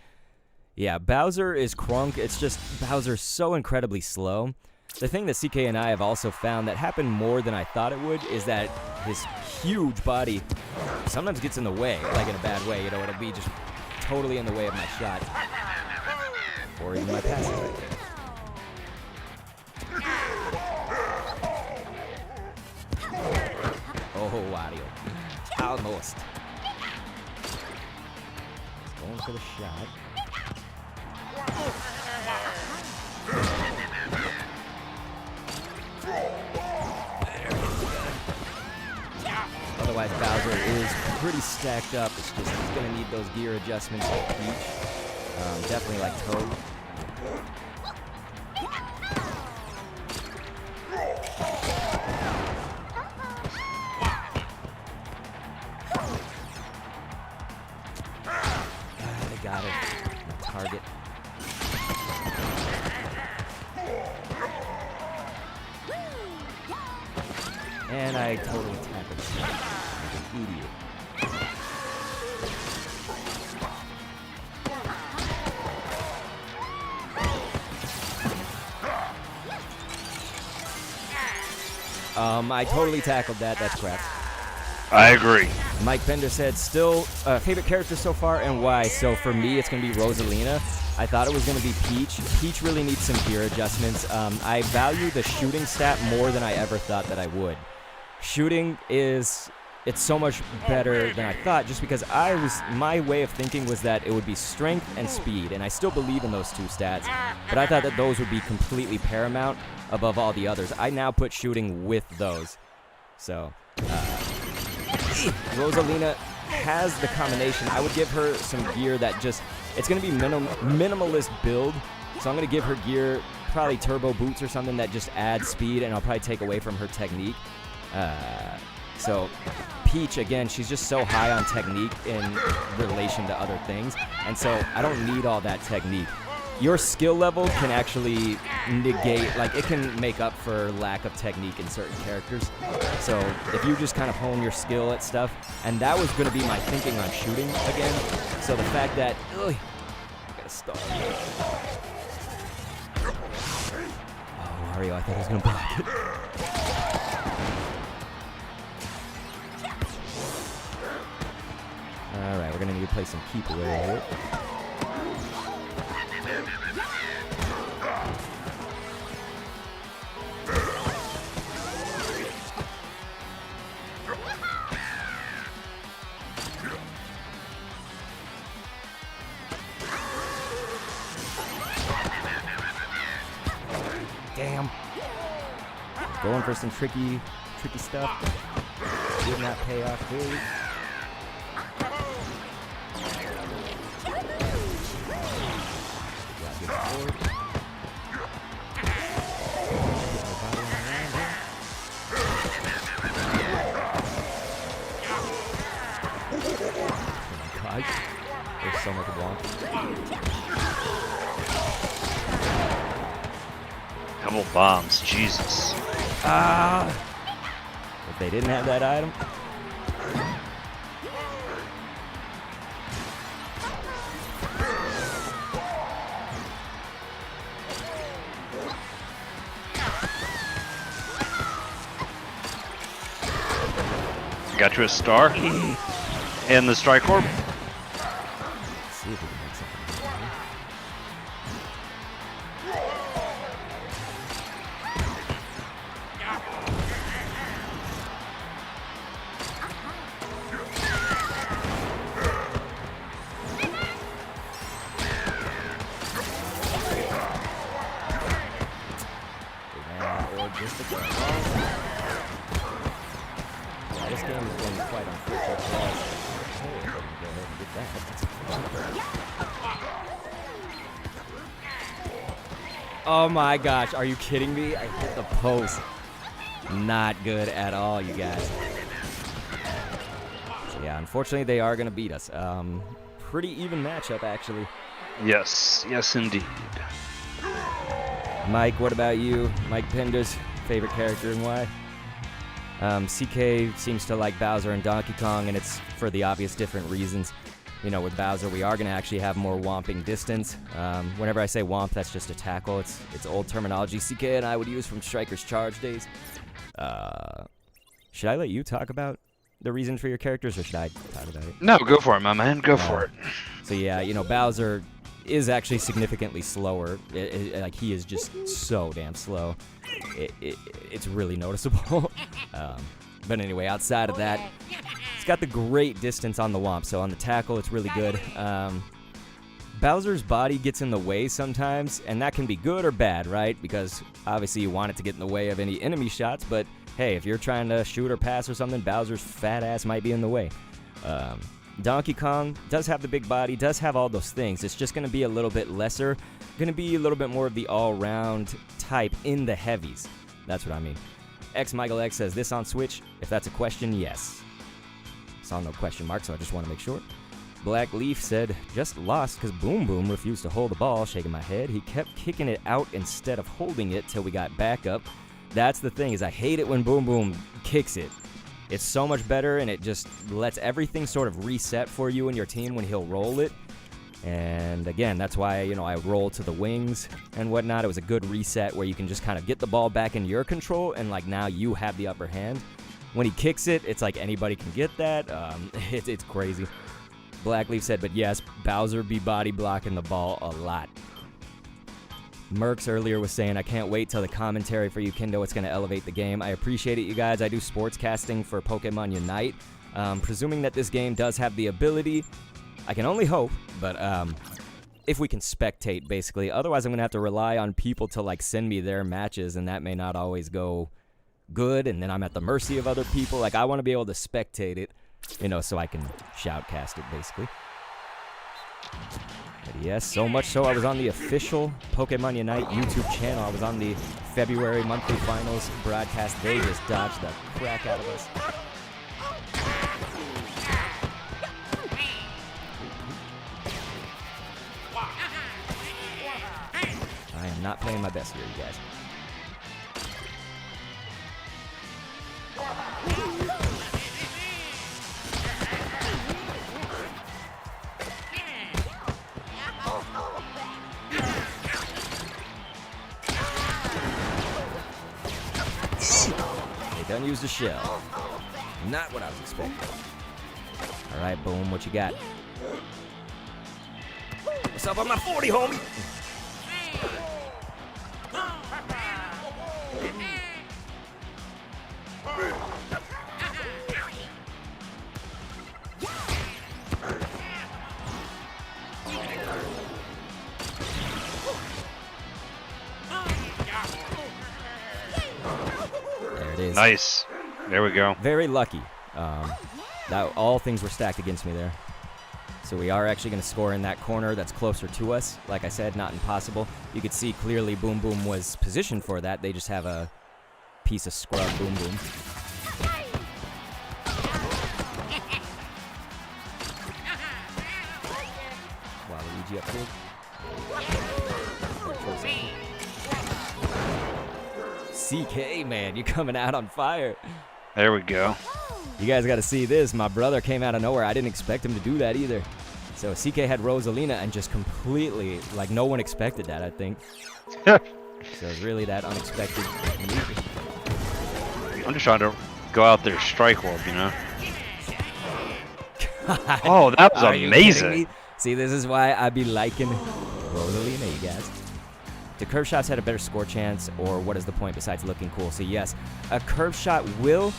Yeah, Bowser is crunk. It's just Bowser's so incredibly slow. The thing that CK and I have also found that happened more than I thought it would is that his huge body sometimes gets in the way, like in a bad way. You know, it'll be just totally in the way of my shot. Or even my passing right there. Oh, Wario. Almost. Going for the shot. Otherwise, Bowser is pretty stacked up. It's just he's going to need those gear adjustments like Peach. Definitely like Toad. They got it. My target. And I totally tackled him like an idiot. I totally tackled that. That's crap. I agree. Mike Bender said, still, favorite character so far and why? So for me, it's going to be Rosalina. I thought it was going to be Peach. Peach really needs some gear adjustments. I value the shooting stat more than I ever thought that I would. Shooting it's so much better than I thought just because my way of thinking was that it would be strength and speed, and I still believe in those two stats, but I thought that those would be completely paramount above all the others. I now put shooting with those. So, Rosalina has the combination. I would give her some gear that just, it's going to be minimalist build, so I'm going to give her gear probably turbo boots or something that just add speed, and I'll probably take away from her technique. So Peach, again, she's just so high on technique in relation to other things, and so I don't need all that technique. Your skill level can actually negate, like it can make up for lack of technique in certain characters. So if you just kind of hone your skill at stuff, and that was going to be my thinking on shooting again. So the fact that, ugh, I gotta stop. Oh, Mario, I thought I was going to block it. Alright, we're going to need to play some keep away here. Damn. Going for some tricky stuff. Did not pay off fully. There's so much block. Couple bombs, Jesus. Ah! If they didn't have that item. Got you a star. And the strike orb. Let's see if we can make something here. Or just a go. Yeah, this game is going quite unfortunate for us. Okay, go ahead and get that. Oh my gosh, are you kidding me? I hit the post. Not good at all, you guys. So yeah, unfortunately they are going to beat us. Pretty even matchup, actually. Yes, yes indeed. Mike, what about you? Mike Pender's favorite character and why? CK seems to like Bowser and Donkey Kong, and it's for the obvious different reasons. You know, with Bowser, we are going to actually have more whomping distance. Whenever I say whomp, that's just a tackle. It's old terminology CK and I would use from Striker's Charge days. Should I let you talk about the reason for your characters, or should I talk about it? No, go for it, my man. Go for it. So yeah, you know, Bowser is actually significantly slower. Like, he is just so damn slow. It's really noticeable. But anyway, outside of that, it's got the great distance on the whomp. So on the tackle, it's really good. Bowser's body gets in the way sometimes, and that can be good or bad, right? Because obviously you want it to get in the way of any enemy shots, but hey, if you're trying to shoot or pass or something, Bowser's fat ass might be in the way. Donkey Kong does have the big body, does have all those things. It's just going to be a little bit lesser, going to be a little bit more of the all-round type in the heavies. That's what I mean. Michael X says, this on Switch? If that's a question, yes. Saw no question mark, so I just want to make sure. Black Leaf said, just lost because Boom Boom refused to hold the ball. Shaking my head. He kept kicking it out instead of holding it till we got back up. That's the thing, is I hate it when Boom Boom kicks it. It's so much better, and it just lets everything sort of reset for you and your team when he'll roll it. And again, that's why, you know, I roll to the wings and whatnot. It was a good reset where you can just kind of get the ball back in your control, and like now you have the upper hand. When he kicks it, it's like anybody can get that. It's crazy. Blackleaf said, but yes, Bowser be body blocking the ball a lot. Mercs earlier was saying, I can't wait till the commentary for you, Kendo. It's going to elevate the game. I appreciate it, you guys. I do sports casting for Pokemon Unite. Presuming that this game does have the ability, I can only hope, but if we can spectate, basically. Otherwise, I'm going to have to rely on people to, like, send me their matches, and that may not always go good, and then I'm at the mercy of other people. Like, I want to be able to spectate it, you know, so I can shoutcast it, basically. But yes, so much so I was on the official Pokemon Unite YouTube channel. I was on the February monthly finals broadcast. They just dodged the crap out of us. I am not playing my best here, you guys. They done used a shell. Not what I was expecting. Alright, boom, what you got? What's up on my 40, homie? There it is. Nice. There we go. Very lucky. That all things were stacked against me there. So we are actually going to score in that corner that's closer to us. Like I said, not impossible. You could see clearly Boom Boom was positioned for that. They just have a piece of scrub Boom Boom. Waluigi up big. CK, man, you're coming out on fire. There we go. You guys got to see this. My brother came out of nowhere. I didn't expect him to do that either. So CK had Rosalina and just completely, like, no one expected that, I think. So it's really that unexpected. I'm just trying to go out there strike world, you know? Oh, that was amazing. See, this is why I be liking Rosalina, you guys. The curve shots had a better score chance, or what is the point besides looking cool? So yes, a curve shot will,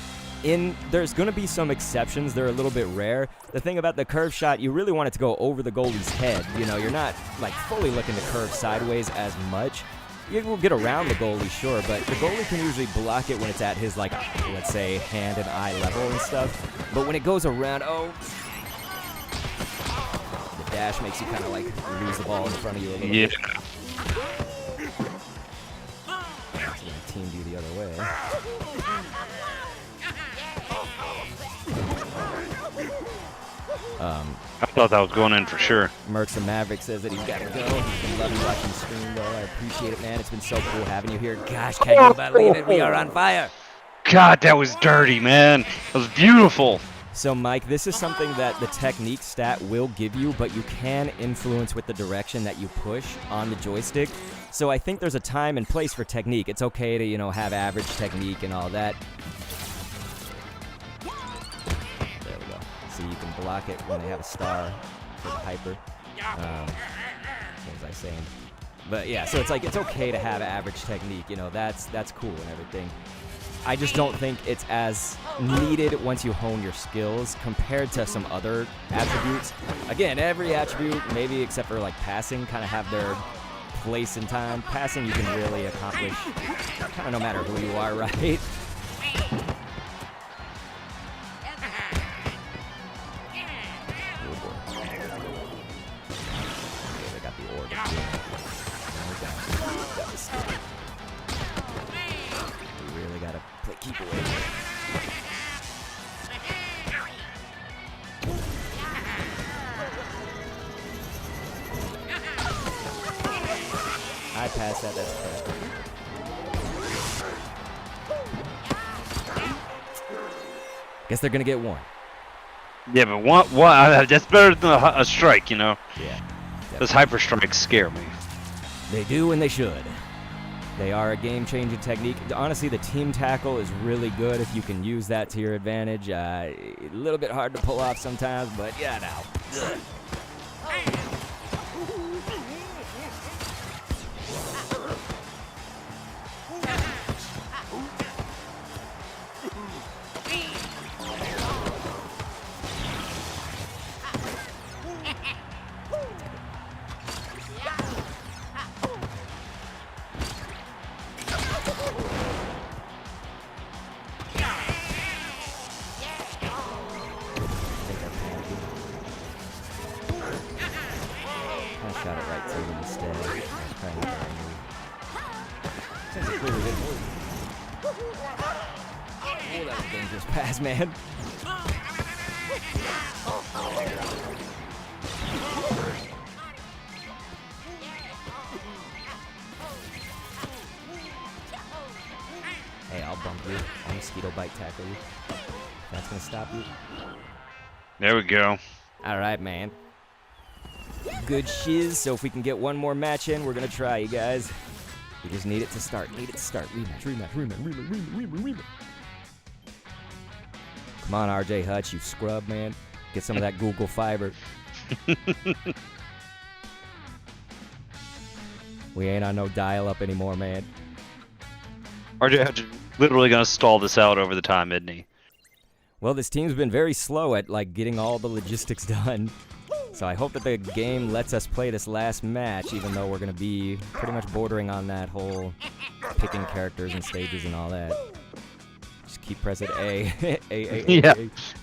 there's going to be some exceptions. They're a little bit rare. The thing about the curve shot, you really want it to go over the goalie's head. You know, you're not like fully looking to curve sideways as much. You will get around the goalie, sure, but the goalie can usually block it when it's at his, like, let's say, hand and eye level and stuff. But when it goes around, the dash makes you kind of like lose the ball in front of you a little bit. Team you the other way. I thought that was going in for sure. Mercs and Maverick says that he's got to go. He's been loving watching the stream, though. I appreciate it, man. It's been so cool having you here. Gosh, can you believe it? We are on fire. God, that was dirty, man. That was beautiful. So, Mike, this is something that the technique stat will give you, but you can influence with the direction that you push on the joystick. So I think there's a time and place for technique. It's okay to, you know, have average technique and all that. There we go. So you can block it when they have a star for the hyper. What was I saying? But yeah, so it's like it's okay to have average technique. You know, that's cool and everything. I just don't think it's as needed once you hone your skills compared to some other attributes. Again, every attribute, maybe except for like passing, kind of have their place in time. Passing you can really accomplish kind of no matter who you are, right? Okay, they got the orb. We really gotta keep away. I passed that, that's correct. Guess they're gonna get one. Yeah, but one that's better than a strike, you know? Yeah. Definitely. Those hyper strikes scare me. They do and they should. They are a game-changing technique. Honestly, the team tackle is really good if you can use that to your advantage. A little bit hard to pull off sometimes, but yeah, now. Oh, that was a dangerous pass, man. Hey, I'll bump you. I'll mosquito bite tackle you. That's gonna stop you. There we go. All right, man. Good shiz. So if we can get one more match in, we're gonna try, you guys. We just need it to start. Rematch. Come on, RJ Hutch, you scrub, man. Get some of that Google Fiber. We ain't on no dial-up anymore, man. RJ Hutch is literally gonna stall this out over the time, isn't he? Well, this team's been very slow at like getting all the logistics done. So I hope that the game lets us play this last match, even though we're gonna be pretty much bordering on that whole picking characters and stages and all that. Just keep pressing A. Yeah.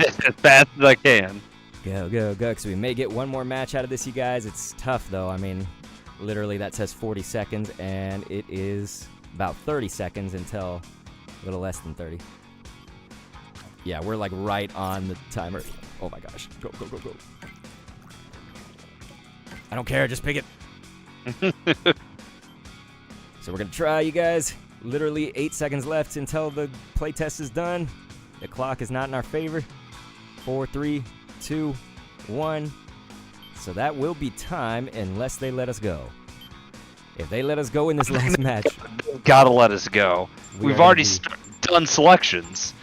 As fast as I can. Go, because we may get one more match out of this, you guys. It's tough, though. I mean, literally that says 40 seconds, and it is about 30 seconds until a little less than 30. Yeah, we're like right on the timer. Oh my gosh. Go. I don't care, just pick it. So we're gonna try, you guys. Literally 8 seconds left until the playtest is done. The clock is not in our favor. 4, 3, 2, 1. So that will be time unless they let us go. If they let us go in this last match, Gotta let us go. We've already done selections.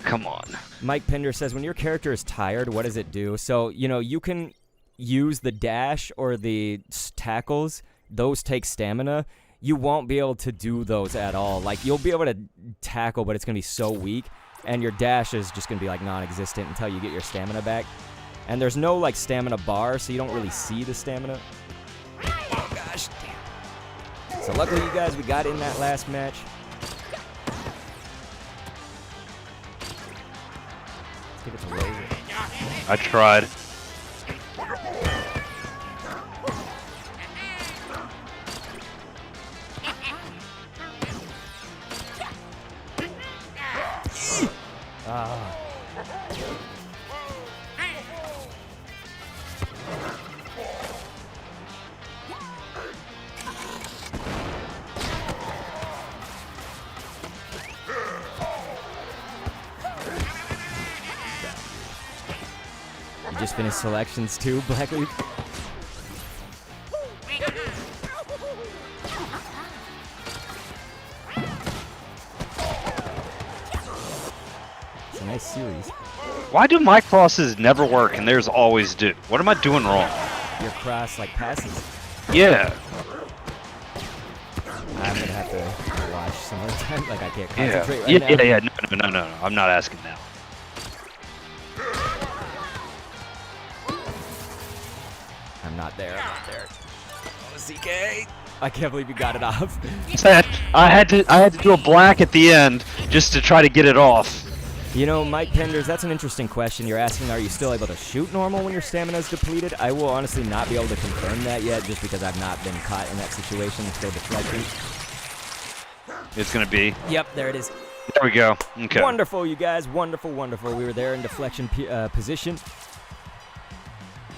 Come on. Mike Pender says, when your character is tired, what does it do? So, you know, you can use the dash or the tackles. Those take stamina. You won't be able to do those at all. Like, you'll be able to tackle, but it's going to be so weak. And your dash is just going to be, like, non-existent until you get your stamina back. And there's no, like, stamina bar, so you don't really see the stamina. Oh, gosh. Damn. So, luckily, you guys, we got in that last match. Let's give it to Rosa. I tried. You just finished selections too, Blackleaf? It's a nice series. Why do my crosses never work and theirs always do? What am I doing wrong? Your cross like passes. Yeah. I'm gonna have to watch some other time. Like I can't Yeah. concentrate right now. Yeah. No. I'm not asking now. I'm not there. Oh, CK! I can't believe you got it off. I had to do a black at the end just to try to get it off. You know, Mike Penders, that's an interesting question. You're asking, are you still able to shoot normal when your stamina is depleted? I will honestly not be able to confirm that yet, just because I've not been caught in that situation until deflecting. It's gonna be. Yep, there it is. There we go. Okay. Wonderful, you guys. Wonderful. We were there in deflection position.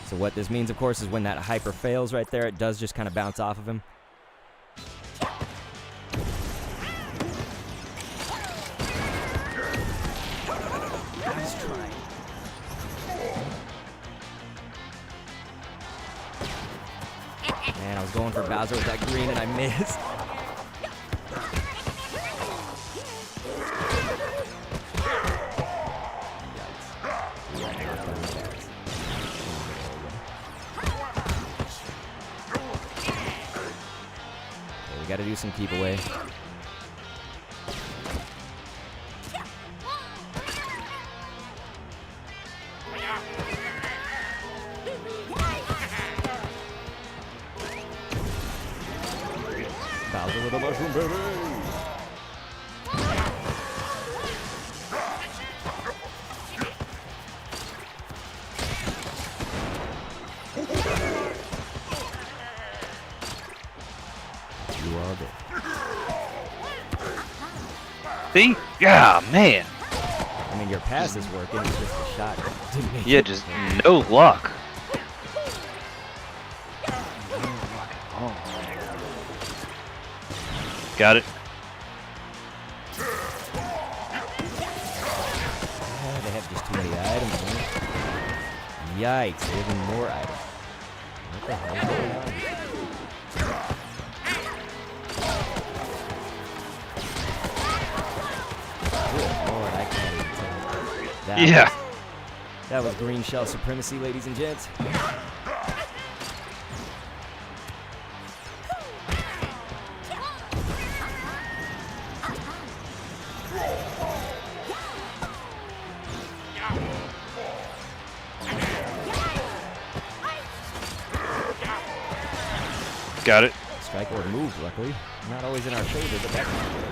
So what this means, of course, is when that hyper fails right there, it does just kind of bounce off of him. Nice try. Man, I was going for Bowser with that green and I missed. We gotta do some keep away. Bowser with a mushroom, baby! You are good. See? Yeah, man. I mean, your pass is working. It's just a shot. Didn't make Yeah, it. just no luck. Got it. Yeah, they have just too many items, man. Yikes, they have even more items. What the hell is going on? Good Lord, I can't even tell. Yeah. That was green shell supremacy, ladies and gents. Got it. Strike or move, luckily. Not always in our favor, but that's not good.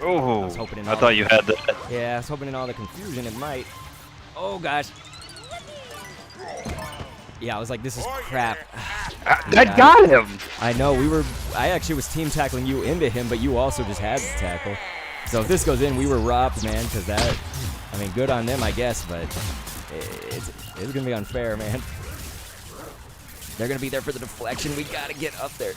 Oh, hoping in I all thought the- you had that. Yeah, I was hoping in all the confusion it might. Oh, gosh. Yeah, I was like, this is crap. That got him. I know, I actually was team tackling you into him, but you also just had the tackle. So if this goes in, we were robbed, man, because that, I mean, good on them, I guess, but it's going to be unfair, man. They're going to be there for the deflection. We got to get up there.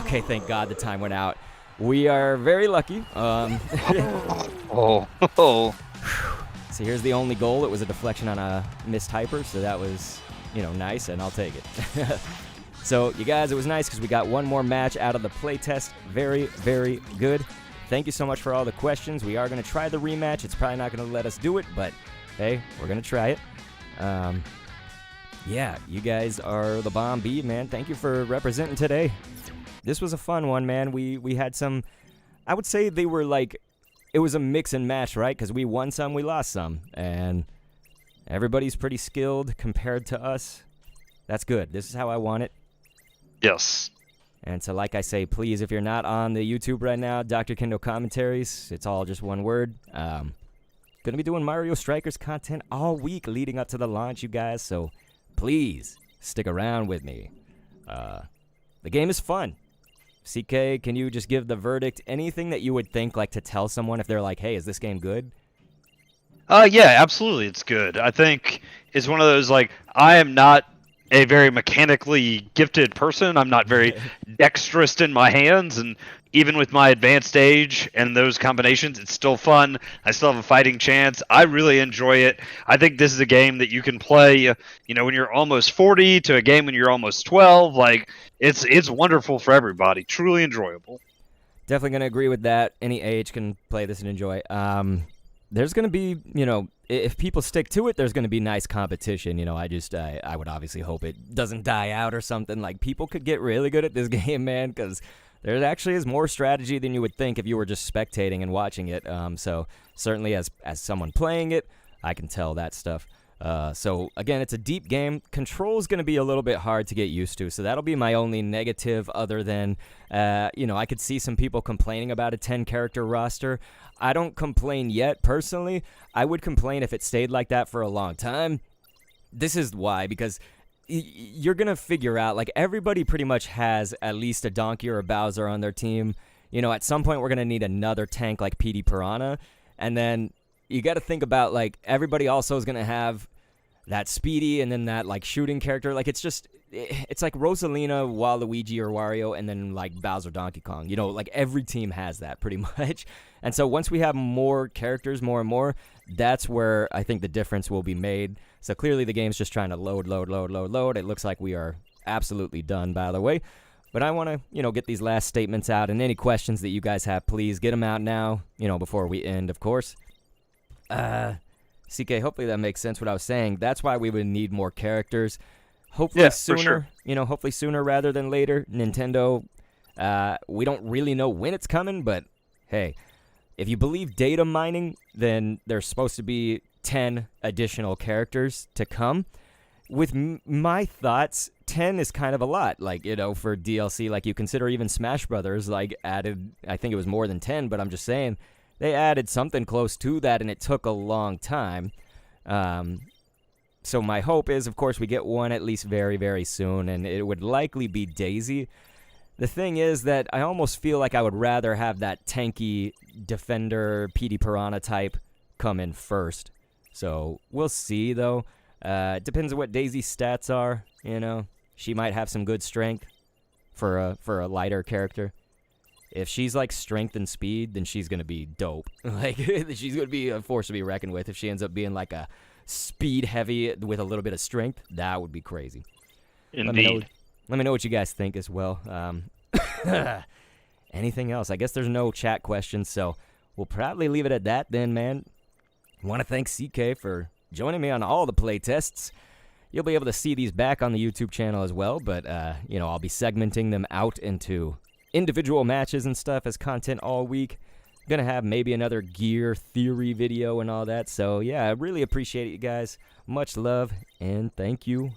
Okay, thank God the time went out. We are very lucky. Oh. So here's the only goal. It was a deflection on a missed hyper, so that was, nice, and I'll take it. So, you guys, it was nice because we got one more match out of the playtest. Very, very good. Thank you so much for all the questions. We are going to try the rematch. It's probably not going to let us do it, but hey, we're going to try it. Yeah, you guys are the bomb B, man. Thank you for representing today. This was a fun one, man. We had some, I would say they were like, it was a mix and match, right? Because we won some, we lost some. And everybody's pretty skilled compared to us. That's good. This is how I want it. Yes. And so, like I say, please, if you're not on the YouTube right now, Dr. Kendo Commentaries, it's all just one word. Gonna be doing Mario Strikers content all week leading up to the launch, you guys. So please stick around with me. The game is fun. CK, can you just give the verdict? Anything that you would think like to tell someone if they're like, hey, is this game good? Yeah, absolutely, it's good. I think it's one of those, like, I am not a very mechanically gifted person. I'm not very dexterous in my hands, and even with my advanced age and those combinations, it's still fun. I still have a fighting chance. I really enjoy it. I think this is a game that you can play, when you're almost 40 to a game when you're almost 12. Like, it's wonderful for everybody. Truly enjoyable. Definitely going to agree with that. Any age can play this and enjoy. There's going to be, if people stick to it, there's going to be nice competition. I would obviously hope it doesn't die out or something. Like, people could get really good at this game, man, because there actually is more strategy than you would think if you were just spectating and watching it. So certainly as someone playing it, I can tell that stuff. So again, it's a deep game. Control's going to be a little bit hard to get used to, so that'll be my only negative other than, I could see some people complaining about a 10-character roster. I don't complain yet, personally. I would complain if it stayed like that for a long time. This is why, because you're going to figure out, like, everybody pretty much has at least a Donkey or a Bowser on their team. At some point we're going to need another tank like PD Piranha, and then you got to think about, like, everybody also is going to have that Speedy and then that, like, shooting character. Like, it's like Rosalina, Waluigi, or Wario, and then, like, Bowser, Donkey Kong. Like, every team has that pretty much. And so once we have more characters, more and more, that's where I think the difference will be made. So clearly the game's just trying to load. It looks like we are absolutely done, by the way. But I want to, get these last statements out, and any questions that you guys have, please get them out now, before we end, of course. CK, hopefully that makes sense what I was saying. That's why we would need more characters. Hopefully sooner, hopefully sooner rather than later. Nintendo, we don't really know when it's coming, but hey, if you believe data mining, then there's supposed to be 10 additional characters to come. with my thoughts, 10 is kind of a lot, like, you know, for DLC. Like, you consider even Smash Brothers, like, added, I think it was more than 10, but I'm just saying, they added something close to that, and it took a long time. So my hope is, of course, we get one at least very, very soon, and it would likely be Daisy. The thing is that I almost feel like I would rather have that tanky defender PD Piranha type come in first. So we'll see, though. It depends on what Daisy's stats are, you know. She might have some good strength for a lighter character. If she's like strength and speed, then she's gonna be dope. Like, she's gonna be a force to be reckoned with. If she ends up being like a speed heavy with a little bit of strength, that would be crazy. Indeed. Let me know what you guys think as well. Anything else? I guess there's no chat questions, so we'll probably leave it at that then, man. Want to thank CK for joining me on all the playtests. You'll be able to see these back on the YouTube channel as well, but, you know, I'll be segmenting them out into individual matches and stuff as content all week. Gonna have maybe another gear theory video and all that, so yeah, I really appreciate it, you guys. Much love, and thank you